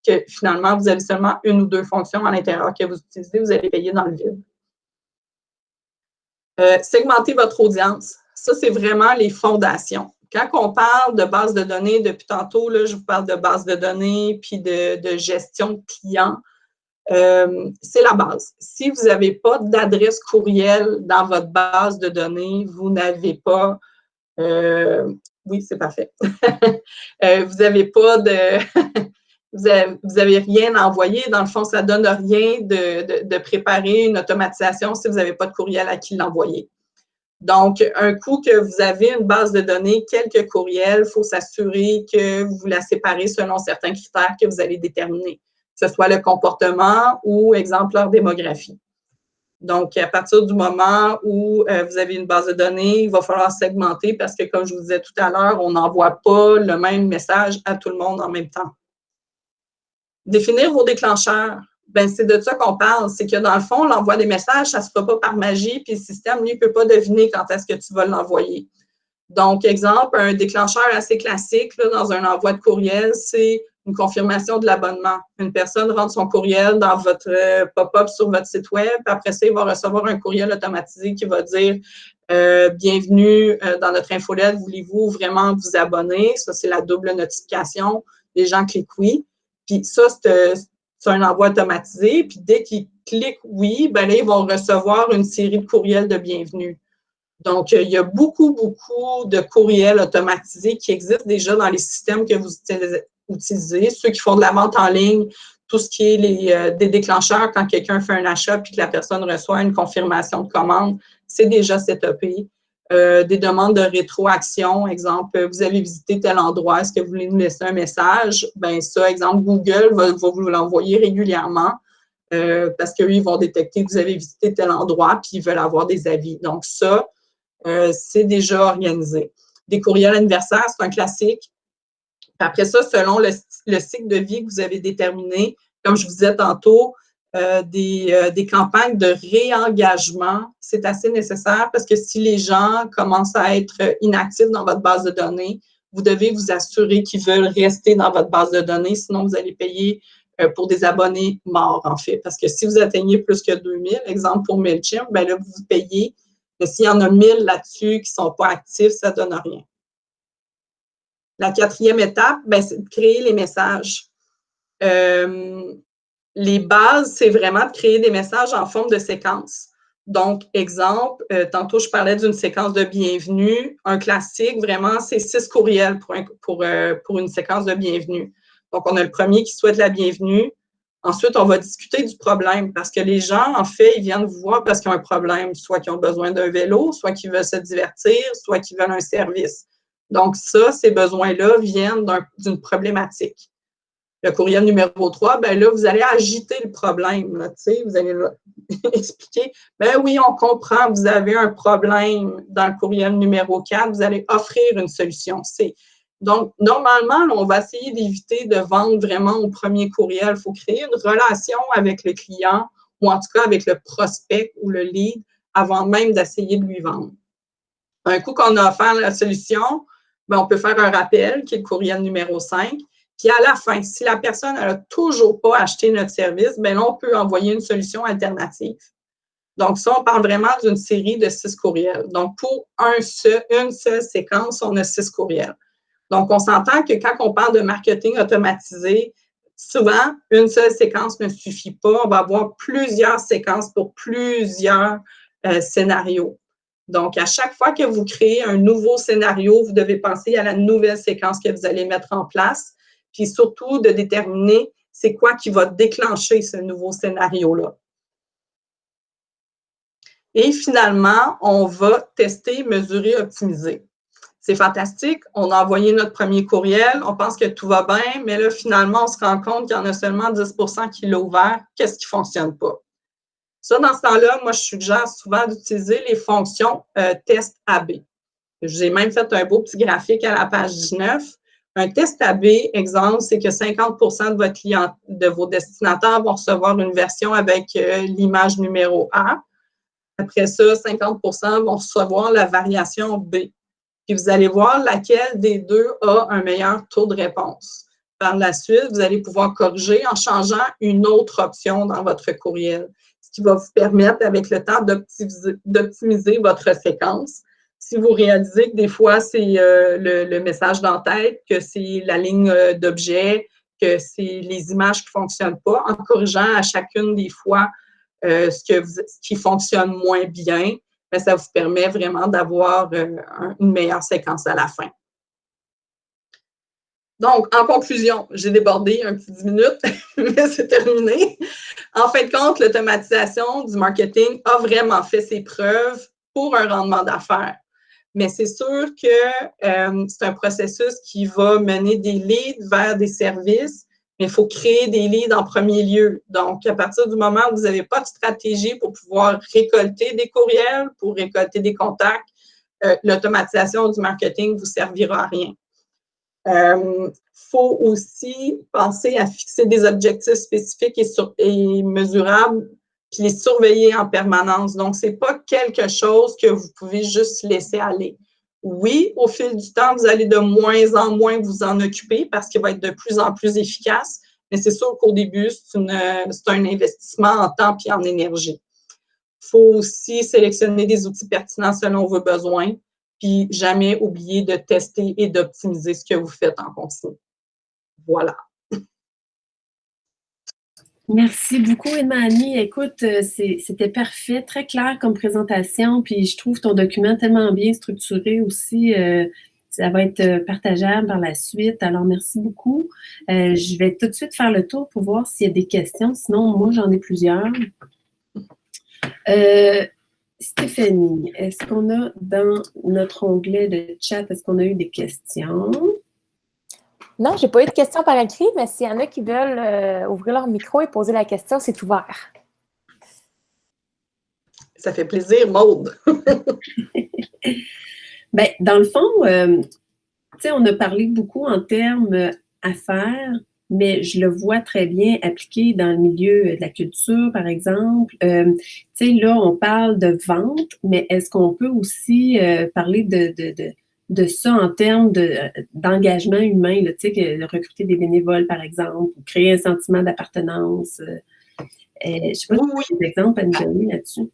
que finalement, vous avez seulement une ou deux fonctions à l'intérieur que vous utilisez, vous allez payer dans le vide. Segmenter votre audience. Ça, c'est vraiment les fondations. Quand on parle de base de données, depuis tantôt, là, je vous parle de base de données puis de gestion de clients. C'est la base. Si vous n'avez pas d'adresse courriel dans votre base de données, vous n'avez pas... oui, c'est parfait. Vous n'avez pas de... vous n'avez rien à envoyer. Dans le fond, ça ne donne rien de préparer une automatisation si vous n'avez pas de courriel à qui l'envoyer. Donc, un coup que vous avez une base de données, quelques courriels, il faut s'assurer que vous la séparez selon certains critères que vous allez déterminer, que ce soit le comportement ou, exemple, leur démographie. Donc, à partir du moment où vous avez une base de données, il va falloir segmenter parce que, comme je vous disais tout à l'heure, on n'envoie pas le même message à tout le monde en même temps. Définir vos déclencheurs. Ben, c'est de ça qu'on parle. C'est que dans le fond, l'envoi des messages, ça ne se fait pas par magie, puis le système, lui, ne peut pas deviner quand est-ce que tu vas l'envoyer. Donc, exemple, un déclencheur assez classique là, dans un envoi de courriel, c'est une confirmation de l'abonnement. Une personne rentre son courriel dans votre pop-up sur votre site web, puis après ça, il va recevoir un courriel automatisé qui va dire bienvenue dans notre infolette, voulez-vous vraiment vous abonner? Ça, c'est la double notification. Les gens cliquent oui. Puis ça, c'est un envoi automatisé. Puis dès qu'ils cliquent oui, ben là, ils vont recevoir une série de courriels de bienvenue. Donc, il y a beaucoup de courriels automatisés qui existent déjà dans les systèmes que vous utilisez. Ceux qui font de la vente en ligne, tout ce qui est des déclencheurs quand quelqu'un fait un achat puis que la personne reçoit une confirmation de commande, c'est déjà setupé. Des demandes de rétroaction, exemple, vous avez visité tel endroit, est-ce que vous voulez nous laisser un message? Bien ça, exemple, Google va vous l'envoyer régulièrement parce qu'eux, ils vont détecter que vous avez visité tel endroit puis ils veulent avoir des avis. Donc ça, c'est déjà organisé. Des courriels anniversaires, c'est un classique. Puis après ça, selon le cycle de vie que vous avez déterminé, comme je vous disais tantôt, des campagnes de réengagement, c'est assez nécessaire parce que si les gens commencent à être inactifs dans votre base de données, vous devez vous assurer qu'ils veulent rester dans votre base de données, sinon vous allez payer pour des abonnés morts, en fait. Parce que si vous atteignez plus que 2000, exemple pour MailChimp, bien là, vous payez. Mais s'il y en a 1000 là-dessus qui ne sont pas actifs, ça ne donne rien. La quatrième étape, bien, c'est de créer les messages. Les bases, c'est vraiment de créer des messages en forme de séquence. Donc, exemple, tantôt, je parlais d'une séquence de bienvenue. Un classique, vraiment, c'est 6 courriels pour une séquence de bienvenue. Donc, on a le premier qui souhaite la bienvenue. Ensuite, on va discuter du problème parce que les gens, en fait, ils viennent vous voir parce qu'ils ont un problème, soit qu'ils ont besoin d'un vélo, soit qu'ils veulent se divertir, soit qu'ils veulent un service. Donc, ça, ces besoins-là viennent d'une problématique. Le courriel numéro 3, bien là, vous allez agiter le problème. Là, vous allez expliquer, bien oui, on comprend, vous avez un problème dans le courriel numéro 4, vous allez offrir une solution. Donc, normalement, là, on va essayer d'éviter de vendre vraiment au premier courriel. Il faut créer une relation avec le client ou en tout cas avec le prospect ou le lead avant même d'essayer de lui vendre. Un coup qu'on a offert la solution, ben, on peut faire un rappel, qui est le courriel numéro 5. Puis à la fin, si la personne n'a toujours pas acheté notre service, ben là, on peut envoyer une solution alternative. Donc, ça, on parle vraiment d'une série de 6 courriels. Donc, pour une seule séquence, on a 6 courriels. Donc, on s'entend que quand on parle de marketing automatisé, souvent, une seule séquence ne suffit pas. On va avoir plusieurs séquences pour plusieurs scénarios. Donc, à chaque fois que vous créez un nouveau scénario, vous devez penser à la nouvelle séquence que vous allez mettre en place, puis surtout de déterminer c'est quoi qui va déclencher ce nouveau scénario-là. Et finalement, on va tester, mesurer, optimiser. C'est fantastique, on a envoyé notre premier courriel, on pense que tout va bien, mais là, finalement, on se rend compte qu'il y en a seulement 10 qui l'ont ouvert. Qu'est-ce qui ne fonctionne pas? Ça, dans ce temps-là, moi, je suggère souvent d'utiliser les fonctions test AB. J'ai même fait un beau petit graphique à la page 19. Un test AB, exemple, c'est que 50 de vos destinataires vont recevoir une version avec l'image numéro A. Après ça, 50 vont recevoir la variation B. Puis vous allez voir laquelle des deux a un meilleur taux de réponse. Par la suite, vous allez pouvoir corriger en changeant une autre option dans votre courriel, ce qui va vous permettre, avec le temps, d'optimiser votre séquence. Si vous réalisez que des fois, c'est le message d'entête, que c'est la ligne d'objet, que c'est les images qui ne fonctionnent pas, en corrigeant à chacune des fois ce qui fonctionne moins bien, bien, ça vous permet vraiment d'avoir une meilleure séquence à la fin. Donc, en conclusion, j'ai débordé un petit 10 minutes, mais c'est terminé. En fin de compte, l'automatisation du marketing a vraiment fait ses preuves pour un rendement d'affaires. Mais c'est sûr que c'est un processus qui va mener des leads vers des services, mais il faut créer des leads en premier lieu. Donc, à partir du moment où vous n'avez pas de stratégie pour pouvoir récolter des courriels, pour récolter des contacts, l'automatisation du marketing ne vous servira à rien. Il faut aussi penser à fixer des objectifs spécifiques et mesurables, puis les surveiller en permanence. Donc, ce n'est pas quelque chose que vous pouvez juste laisser aller. Oui, au fil du temps, vous allez de moins en moins vous en occuper parce qu'il va être de plus en plus efficace, mais c'est sûr qu'au début, c'est un investissement en temps et en énergie. Il faut aussi sélectionner des outils pertinents selon vos besoins, puis jamais oublier de tester et d'optimiser ce que vous faites en continu. Voilà. Merci beaucoup, Emma-Annie. Écoute, c'était parfait, très clair comme présentation, puis je trouve ton document tellement bien structuré aussi. Ça va être partageable par la suite. Alors, merci beaucoup. Je vais tout de suite faire le tour pour voir s'il y a des questions. Sinon, moi, j'en ai plusieurs. Stéphanie, est-ce qu'on a dans notre onglet de chat, est-ce qu'on a eu des questions? Non, je n'ai pas eu de questions par écrit, mais s'il y en a qui veulent ouvrir leur micro et poser la question, c'est ouvert. Ça fait plaisir, Maude. Bien, dans le fond, on a parlé beaucoup en termes affaires, mais je le vois très bien appliqué dans le milieu de la culture, par exemple. Là, on parle de vente, mais est-ce qu'on peut aussi parler de ça en termes d'engagement humain, là, recruter des bénévoles, par exemple, ou créer un sentiment d'appartenance? Je ne sais pas si tu as des exemples à nous donner là-dessus.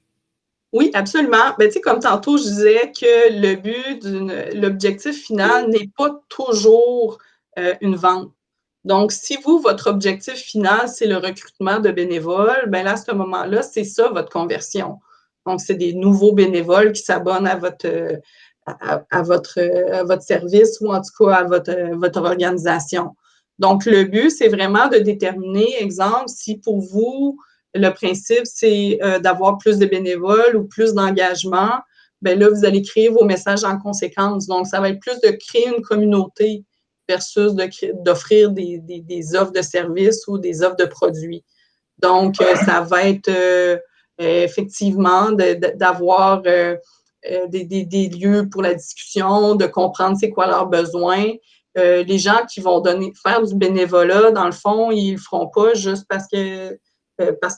Oui, absolument. Ben, comme tantôt, je disais que l'objectif final n'est pas toujours une vente. Donc, si votre objectif final, c'est le recrutement de bénévoles, ben là, à ce moment-là, c'est ça votre conversion. Donc, c'est des nouveaux bénévoles qui s'abonnent à votre service ou en tout cas à votre organisation. Donc, le but, c'est vraiment de déterminer, exemple, si pour vous, le principe, c'est d'avoir plus de bénévoles ou plus d'engagement, bien là, vous allez créer vos messages en conséquence. Donc, ça va être plus de créer une communauté versus d'offrir des offres de services ou des offres de produits. Donc, ça va être effectivement d'avoir des lieux pour la discussion, de comprendre c'est quoi leurs besoins. Les gens qui vont faire du bénévolat, dans le fond, ils ne le feront pas juste parce que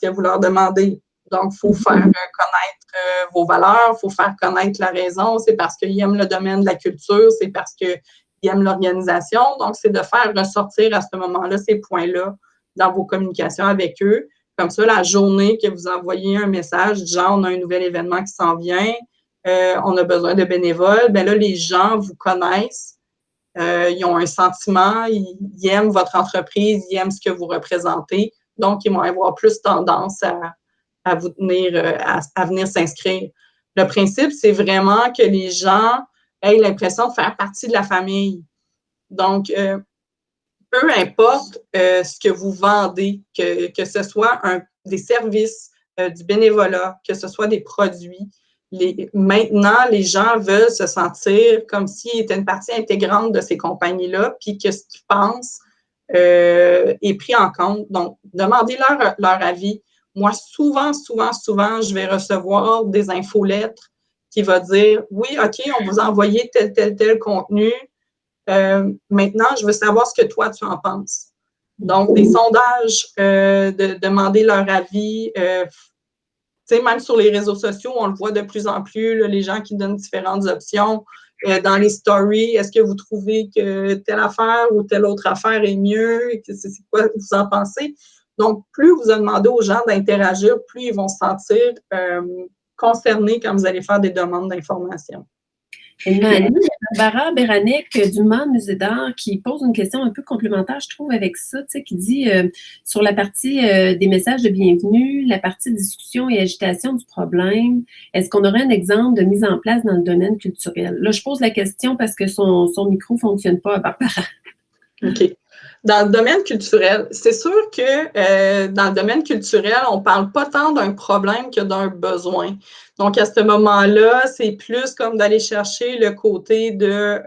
vous leur demandez. Donc, il faut faire connaître vos valeurs, il faut faire connaître la raison. C'est parce qu'ils aiment le domaine de la culture, c'est parce qu'ils aiment l'organisation. Donc, c'est de faire ressortir à ce moment-là ces points-là dans vos communications avec eux. Comme ça, la journée que vous envoyez un message, genre, on a un nouvel événement qui s'en vient, on a besoin de bénévoles, bien là, les gens vous connaissent, ils ont un sentiment, ils aiment votre entreprise, ils aiment ce que vous représentez, donc ils vont avoir plus tendance à vous tenir, à venir s'inscrire. Le principe, c'est vraiment que les gens aient l'impression de faire partie de la famille. Donc, peu importe ce que vous vendez, que ce soit des services, du bénévolat, que ce soit des produits, maintenant, les gens veulent se sentir comme s'ils étaient une partie intégrante de ces compagnies-là, puis que ce qu'ils pensent est pris en compte. Donc, demandez-leur avis. Moi, souvent, je vais recevoir des infolettres qui vont dire « Oui, OK, on vous a envoyé tel contenu. Maintenant, je veux savoir ce que toi, tu en penses. » Donc, des sondages, de demander leur avis. Tu sais, même sur les réseaux sociaux, on le voit de plus en plus, là, les gens qui donnent différentes options. Dans les stories, est-ce que vous trouvez que telle affaire ou telle autre affaire est mieux? C'est quoi vous en pensez? Donc, plus vous demandez aux gens d'interagir, plus ils vont se sentir concernés quand vous allez faire des demandes d'information. Et Mani, il y a Barbara Beranek du MAN Musée d'Art qui pose une question un peu complémentaire, je trouve, avec ça, tu sais, qui dit sur la partie des messages de bienvenue, la partie discussion et agitation du problème, est-ce qu'on aurait un exemple de mise en place dans le domaine culturel? Là, je pose la question parce que son micro ne fonctionne pas à Barbara. OK. Dans le domaine culturel, c'est sûr que dans le domaine culturel, on ne parle pas tant d'un problème que d'un besoin. Donc, à ce moment-là, c'est plus comme d'aller chercher le côté de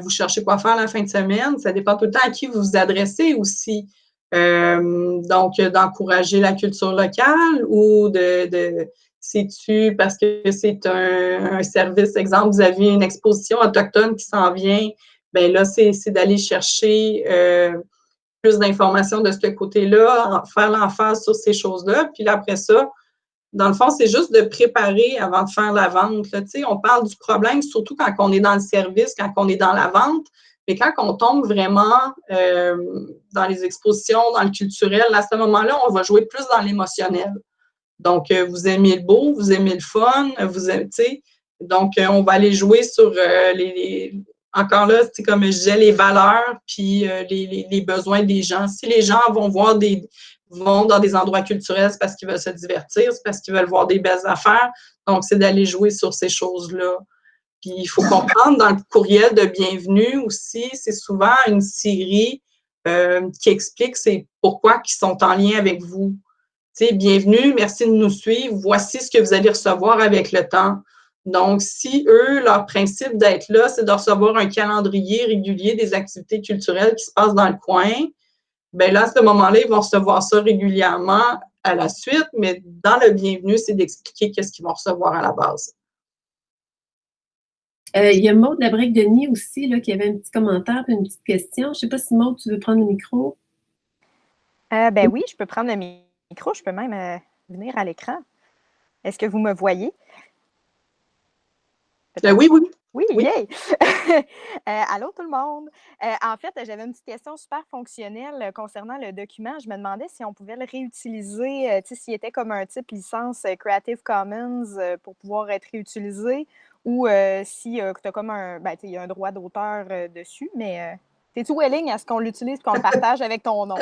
vous cherchez quoi faire la fin de semaine. Ça dépend tout le temps à qui vous vous adressez aussi. Donc, d'encourager la culture locale ou c'est-tu parce que c'est un service, exemple, vous avez une exposition autochtone qui s'en vient, bien là, c'est d'aller chercher plus d'informations de ce côté-là, faire l'emphase sur ces choses-là. Puis là, après ça, dans le fond, c'est juste de préparer avant de faire la vente. Là, on parle du problème, surtout quand on est dans le service, quand on est dans la vente. Mais quand on tombe vraiment dans les expositions, dans le culturel, à ce moment-là, on va jouer plus dans l'émotionnel. Donc, vous aimez le beau, vous aimez le fun, vous aimez, donc, on va aller jouer sur encore là, c'est comme je disais, les valeurs puis les besoins des gens. Si les gens vont dans des endroits culturels, c'est parce qu'ils veulent se divertir, c'est parce qu'ils veulent voir des belles affaires. Donc, c'est d'aller jouer sur ces choses-là. Puis, il faut comprendre, dans le courriel de bienvenue aussi, c'est souvent une série qui explique pourquoi ils sont en lien avec vous. Tu sais, bienvenue, merci de nous suivre, voici ce que vous allez recevoir avec le temps. Donc, si eux, leur principe d'être là, c'est de recevoir un calendrier régulier des activités culturelles qui se passent dans le coin, bien là, à ce moment-là, ils vont recevoir ça régulièrement à la suite, mais dans le bienvenu, c'est d'expliquer qu'est-ce qu'ils vont recevoir à la base. Il y a Maude Labrec-Denis aussi, là, qui avait un petit commentaire et une petite question. Je ne sais pas si Maude, tu veux prendre le micro? Ben oui, je peux prendre le micro. Je peux même venir à l'écran. Est-ce que vous me voyez? Oui. Oui, yay! Allô tout le monde! En fait, j'avais une petite question super fonctionnelle concernant le document. Je me demandais si on pouvait le réutiliser, s'il était comme un type licence Creative Commons pour pouvoir être réutilisé ou si tu as comme il y a un droit d'auteur dessus, mais t'es-tu willing à ce qu'on l'utilise et qu'on le partage avec ton nom?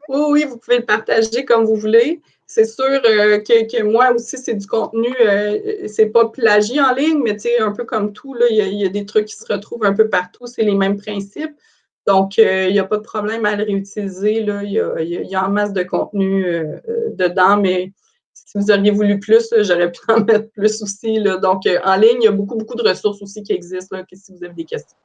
Oui, vous pouvez le partager comme vous voulez. C'est sûr que moi aussi, c'est du contenu, c'est pas plagié en ligne, mais un peu comme tout, là, il y a des trucs qui se retrouvent un peu partout, c'est les mêmes principes. Donc, il n'y a pas de problème à le réutiliser. Là. Il y a en masse de contenu dedans, mais si vous auriez voulu plus, j'aurais pu en mettre plus aussi. Là. Donc, en ligne, il y a beaucoup de ressources aussi qui existent là, si vous avez des questions.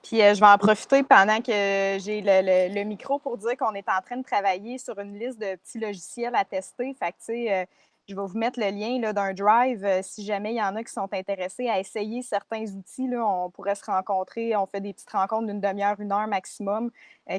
Puis je vais en profiter pendant que j'ai le micro pour dire qu'on est en train de travailler sur une liste de petits logiciels à tester. Fait que, tu sais, je vais vous mettre le lien là, d'un drive. Si jamais il y en a qui sont intéressés à essayer certains outils, là, on pourrait se rencontrer. On fait des petites rencontres d'une demi-heure, 1 heure maximum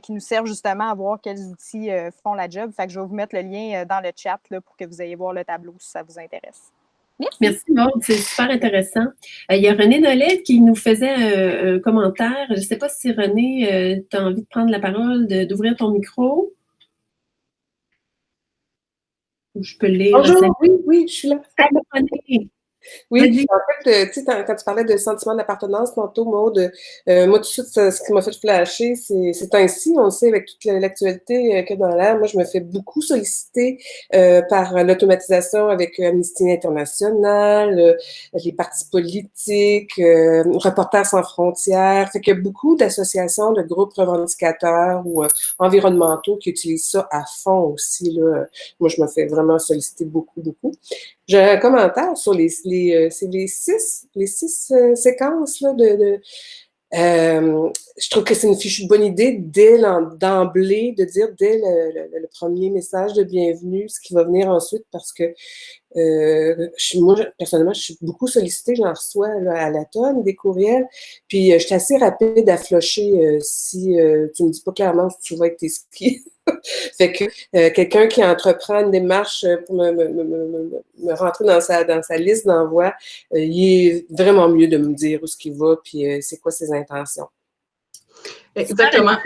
qui nous servent justement à voir quels outils font la job. Fait que je vais vous mettre le lien dans le chat là, pour que vous ayez voir le tableau si ça vous intéresse. Merci. Merci Maude, c'est super intéressant. Il y a René Nollet qui nous faisait un commentaire. Je ne sais pas si René, tu as envie de prendre la parole, d'ouvrir ton micro. Ou je peux le lire. Bonjour, oui, je suis là. Allô, René. Oui, Vas-y. en fait, tu sais, quand tu parlais de sentiment d'appartenance tantôt, Maude, moi, tout de suite, ce qui m'a fait flasher, c'est ainsi, on le sait, avec toute l'actualité qu'il y a dans l'air, moi, je me fais beaucoup solliciter par l'automatisation avec Amnesty International, les partis politiques, Reporters sans frontières. Fait qu'il y a beaucoup d'associations, de groupes revendicateurs ou environnementaux qui utilisent ça à fond aussi, là. Moi, je me fais vraiment solliciter beaucoup, beaucoup. J'ai un commentaire sur c'est les six séquences là, je trouve que c'est une fichue bonne idée d'emblée de dire dès le premier message de bienvenue ce qui va venir ensuite parce que moi, personnellement, je suis beaucoup sollicitée, j'en reçois là, à la tonne des courriels, puis je suis assez rapide à flusher si tu me dis pas clairement si tu vas avec tes skis. Fait que quelqu'un qui entreprend une démarche pour me rentrer dans sa liste d'envoi, il est vraiment mieux de me dire où ce qu'il va puis c'est quoi ses intentions. Exactement.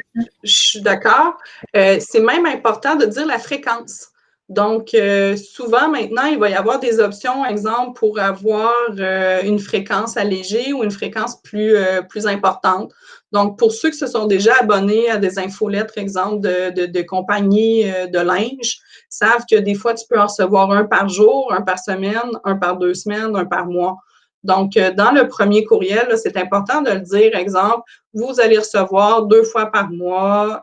Je suis d'accord. C'est même important de dire la fréquence. Donc, souvent, maintenant, il va y avoir des options, exemple, pour avoir une fréquence allégée ou une fréquence plus importante. Donc, pour ceux qui se sont déjà abonnés à des infolettres, exemple, de compagnies de linge, savent que des fois, tu peux en recevoir un par jour, un par semaine, un par 2 semaines, un par mois. Donc, dans le premier courriel, c'est important de le dire, exemple, vous allez recevoir 2 fois par mois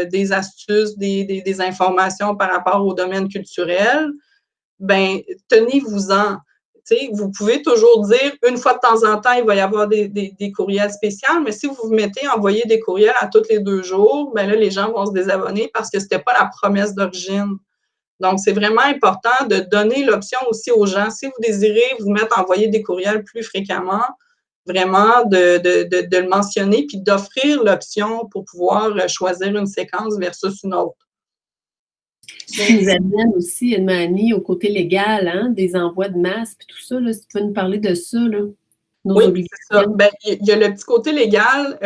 des astuces, des informations par rapport au domaine culturel. Bien, tenez-vous-en. Vous pouvez toujours dire, une fois de temps en temps, il va y avoir des courriels spéciaux, mais si vous vous mettez à envoyer des courriels à tous les 2 jours, bien là, les gens vont se désabonner parce que ce n'était pas la promesse d'origine. Donc, c'est vraiment important de donner l'option aussi aux gens. Si vous désirez vous mettre à envoyer des courriels plus fréquemment, vraiment de le mentionner puis d'offrir l'option pour pouvoir choisir une séquence versus une autre. Ce qui nous amène aussi, Edmani, au côté légal, hein, des envois de masse et tout ça. Là, si tu peux nous parler de ça, là, nos obligations. C'est ça. Ben, il y a le petit côté légal.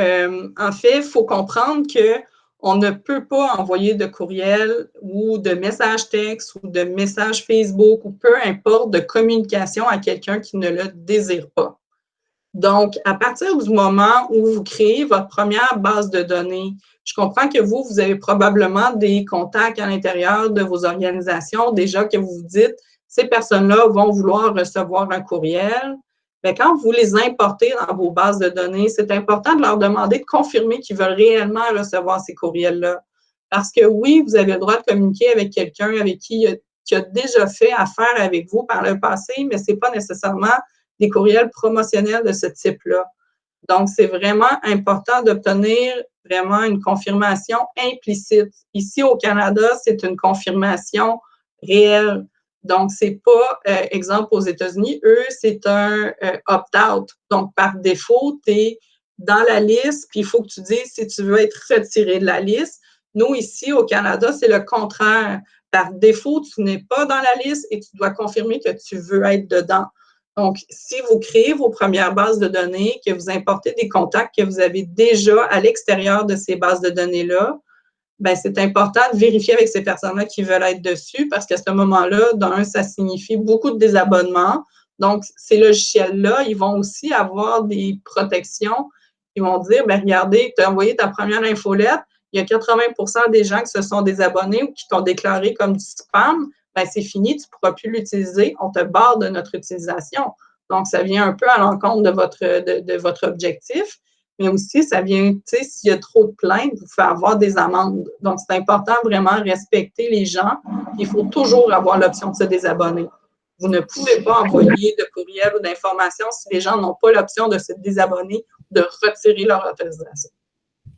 En fait, il faut comprendre qu'on ne peut pas envoyer de courriel ou de message texte ou de message Facebook ou peu importe de communication à quelqu'un qui ne le désire pas. Donc, à partir du moment où vous créez votre première base de données, je comprends que vous avez probablement des contacts à l'intérieur de vos organisations, déjà que vous vous dites, ces personnes-là vont vouloir recevoir un courriel. Mais quand vous les importez dans vos bases de données, c'est important de leur demander de confirmer qu'ils veulent réellement recevoir ces courriels-là. Parce que oui, vous avez le droit de communiquer avec quelqu'un avec qui a déjà fait affaire avec vous par le passé, mais ce n'est pas nécessairement des courriels promotionnels de ce type-là. Donc, c'est vraiment important d'obtenir vraiment une confirmation implicite. Ici, au Canada, c'est une confirmation réelle. Donc, c'est pas, exemple, aux États-Unis, eux, c'est un opt-out. Donc, par défaut, tu es dans la liste, puis il faut que tu dises si tu veux être retiré de la liste. Nous, ici, au Canada, c'est le contraire. Par défaut, tu n'es pas dans la liste et tu dois confirmer que tu veux être dedans. Donc, si vous créez vos premières bases de données, que vous importez des contacts que vous avez déjà à l'extérieur de ces bases de données-là, bien, c'est important de vérifier avec ces personnes-là qui veulent être dessus parce qu'à ce moment-là, d'un, ça signifie beaucoup de désabonnements. Donc, ces logiciels-là, ils vont aussi avoir des protections. Ils vont dire, bien, regardez, tu as envoyé ta première infolette, il y a 80% des gens qui se sont désabonnés ou qui t'ont déclaré comme du spam. Ben, c'est fini, tu ne pourras plus l'utiliser, on te barre de notre utilisation. Donc, ça vient un peu à l'encontre de votre objectif, mais aussi, ça vient, tu sais, s'il y a trop de plaintes, vous pouvez avoir des amendes. Donc, c'est important vraiment respecter les gens. Il faut toujours avoir l'option de se désabonner. Vous ne pouvez pas envoyer de courriel ou d'informations si les gens n'ont pas l'option de se désabonner, de retirer leur autorisation.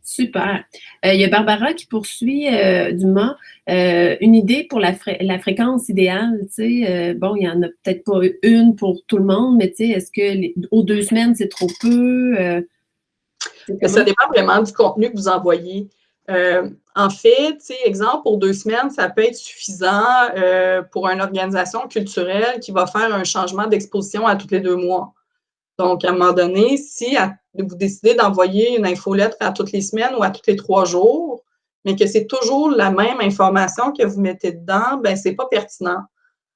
Super. Il y a Barbara qui poursuit, Dumas, une idée pour la fréquence idéale. Bon, il n'y en a peut-être pas une pour tout le monde, mais est-ce que aux 2 semaines, c'est trop peu? Ça dépend vraiment du contenu que vous envoyez. En fait, exemple, pour 2 semaines, ça peut être suffisant pour une organisation culturelle qui va faire un changement d'exposition à tous les 2 mois. Donc, à un moment donné, si vous décidez d'envoyer une infolettre à toutes les semaines ou à tous les 3 jours, mais que c'est toujours la même information que vous mettez dedans, ben c'est pas pertinent.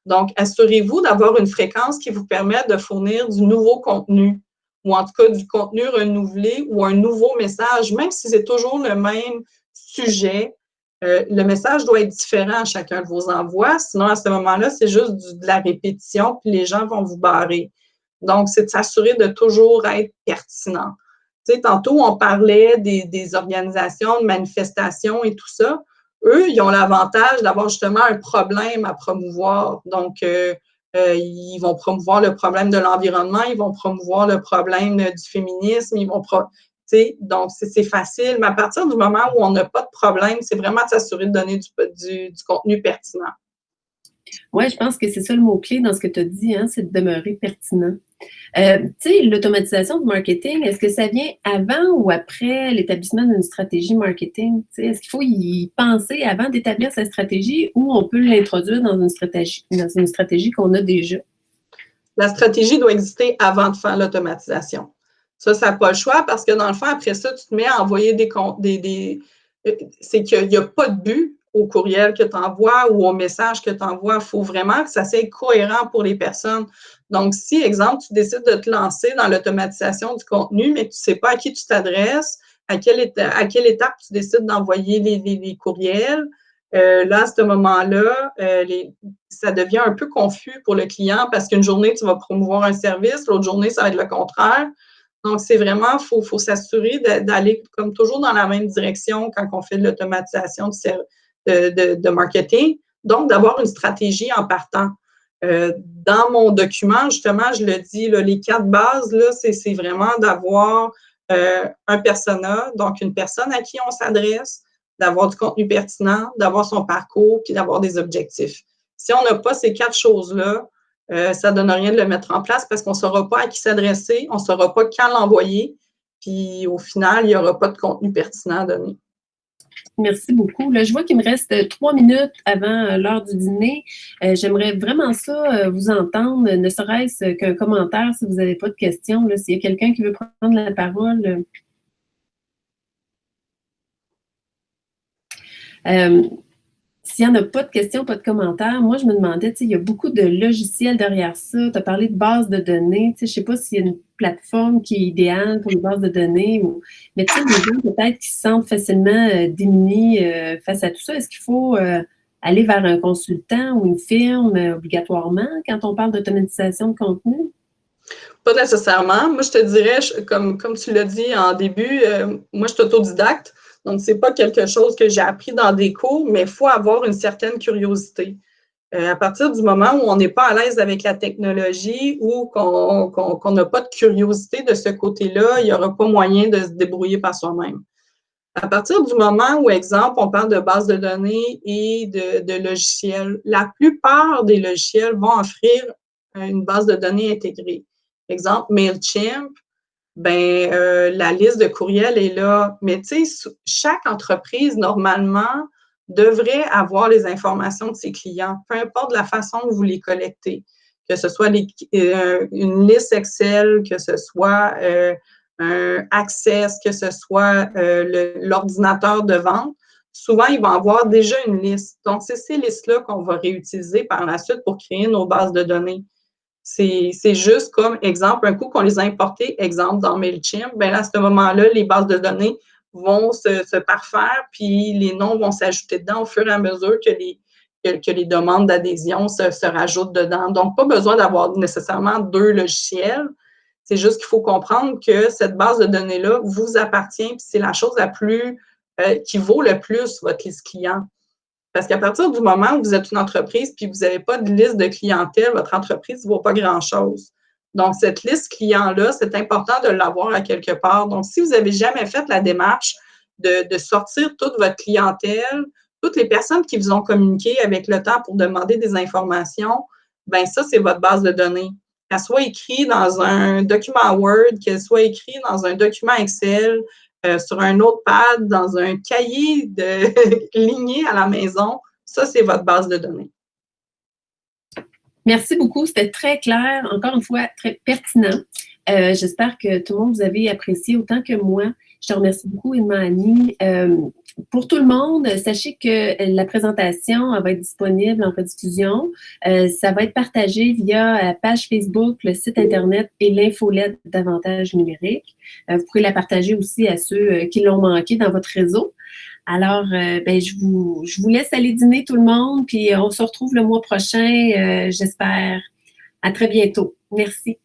Donc, assurez-vous d'avoir une fréquence qui vous permette de fournir du nouveau contenu ou en tout cas du contenu renouvelé ou un nouveau message, même si c'est toujours le même sujet. Le message doit être différent à chacun de vos envois, sinon à ce moment-là, c'est juste de la répétition, puis les gens vont vous barrer. Donc, c'est de s'assurer de toujours être pertinent. Tantôt, on parlait des organisations, de manifestations et tout ça. Eux, ils ont l'avantage d'avoir justement un problème à promouvoir. Donc, ils vont promouvoir le problème de l'environnement, ils vont promouvoir le problème du féminisme, donc c'est facile. Mais à partir du moment où on n'a pas de problème, c'est vraiment de s'assurer de donner du contenu pertinent. Oui, je pense que c'est ça le mot-clé dans ce que tu as dit, hein, c'est de demeurer pertinent. L'automatisation du marketing, est-ce que ça vient avant ou après l'établissement d'une stratégie marketing? Est-ce qu'il faut y penser avant d'établir sa stratégie ou on peut l'introduire dans une stratégie qu'on a déjà? La stratégie doit exister avant de faire l'automatisation. Ça n'a pas le choix parce que dans le fond, après ça, tu te mets à envoyer c'est qu'il n'y a pas de but au courriel que tu envoies ou au message que tu envoies. Il faut vraiment que ça soit cohérent pour les personnes. Donc, si, exemple, tu décides de te lancer dans l'automatisation du contenu, mais que tu ne sais pas à qui tu t'adresses, à quelle étape tu décides d'envoyer les courriels, là, à ce moment-là, ça devient un peu confus pour le client parce qu'une journée, tu vas promouvoir un service, l'autre journée, ça va être le contraire. Donc, c'est vraiment, il faut s'assurer d'aller comme toujours dans la même direction quand on fait de l'automatisation de marketing. Donc, d'avoir une stratégie en partant. Dans mon document, justement, je le dis, là, les 4 bases, là, c'est vraiment d'avoir un persona, donc une personne à qui on s'adresse, d'avoir du contenu pertinent, d'avoir son parcours, puis d'avoir des objectifs. Si on n'a pas ces 4 choses-là, ça ne donne rien de le mettre en place parce qu'on ne saura pas à qui s'adresser, on ne saura pas quand l'envoyer, puis au final, il n'y aura pas de contenu pertinent à donner. Merci beaucoup. Là, je vois qu'il me reste 3 minutes avant l'heure du dîner. J'aimerais vraiment ça vous entendre, ne serait-ce qu'un commentaire si vous n'avez pas de questions. S'il y a quelqu'un qui veut prendre la parole. S'il n'y en a pas de questions, pas de commentaires, moi, je me demandais, il y a beaucoup de logiciels derrière ça. Tu as parlé de bases de données. Je ne sais pas s'il y a une plateforme qui est idéale pour les bases de données. Mais les gens, peut-être, qui se sentent facilement démunis face à tout ça, est-ce qu'il faut aller vers un consultant ou une firme obligatoirement quand on parle d'automatisation de contenu? Pas nécessairement. Moi, je te dirais, comme tu l'as dit en début, moi, je suis autodidacte. Donc, ce n'est pas quelque chose que j'ai appris dans des cours, mais il faut avoir une certaine curiosité. À partir du moment où on n'est pas à l'aise avec la technologie ou qu'on n'a pas de curiosité de ce côté-là, il n'y aura pas moyen de se débrouiller par soi-même. À partir du moment où, exemple, on parle de bases de données et de logiciels, la plupart des logiciels vont offrir une base de données intégrée. Exemple, MailChimp, la liste de courriels est là. Mais tu sais, chaque entreprise, normalement, devrait avoir les informations de ses clients, peu importe la façon que vous les collectez, que ce soit une liste Excel, que ce soit un Access, que ce soit l'ordinateur de vente. Souvent, ils vont avoir déjà une liste. Donc, c'est ces listes-là qu'on va réutiliser par la suite pour créer nos bases de données. C'est juste comme exemple, un coup qu'on les a importés, exemple dans MailChimp, là, à ce moment-là, les bases de données vont se parfaire, puis les noms vont s'ajouter dedans au fur et à mesure que les demandes d'adhésion se rajoutent dedans. Donc, pas besoin d'avoir nécessairement 2 logiciels. C'est juste qu'il faut comprendre que cette base de données-là vous appartient, puis c'est la chose qui vaut le plus votre liste client. Parce qu'à partir du moment où vous êtes une entreprise puis vous n'avez pas de liste de clientèle, votre entreprise ne vaut pas grand-chose. Donc, cette liste client-là, c'est important de l'avoir à quelque part. Donc, si vous n'avez jamais fait la démarche de sortir toute votre clientèle, toutes les personnes qui vous ont communiqué avec le temps pour demander des informations, ça, c'est votre base de données. Qu'elle soit écrite dans un document Word, qu'elle soit écrite dans un document Excel, sur un notepad, dans un cahier de ligné à la maison. Ça, c'est votre base de données. Merci beaucoup, c'était très clair, encore une fois, très pertinent. J'espère que tout le monde vous avez apprécié autant que moi. Je te remercie beaucoup, Ilma-Annie. Pour tout le monde, sachez que la présentation va être disponible en rediffusion. Ça va être partagé via la page Facebook, le site Internet et l'infolette d'Avantage numérique. Vous pourrez la partager aussi à ceux qui l'ont manqué dans votre réseau. Alors, je vous laisse aller dîner tout le monde, puis on se retrouve le mois prochain, j'espère. À très bientôt. Merci.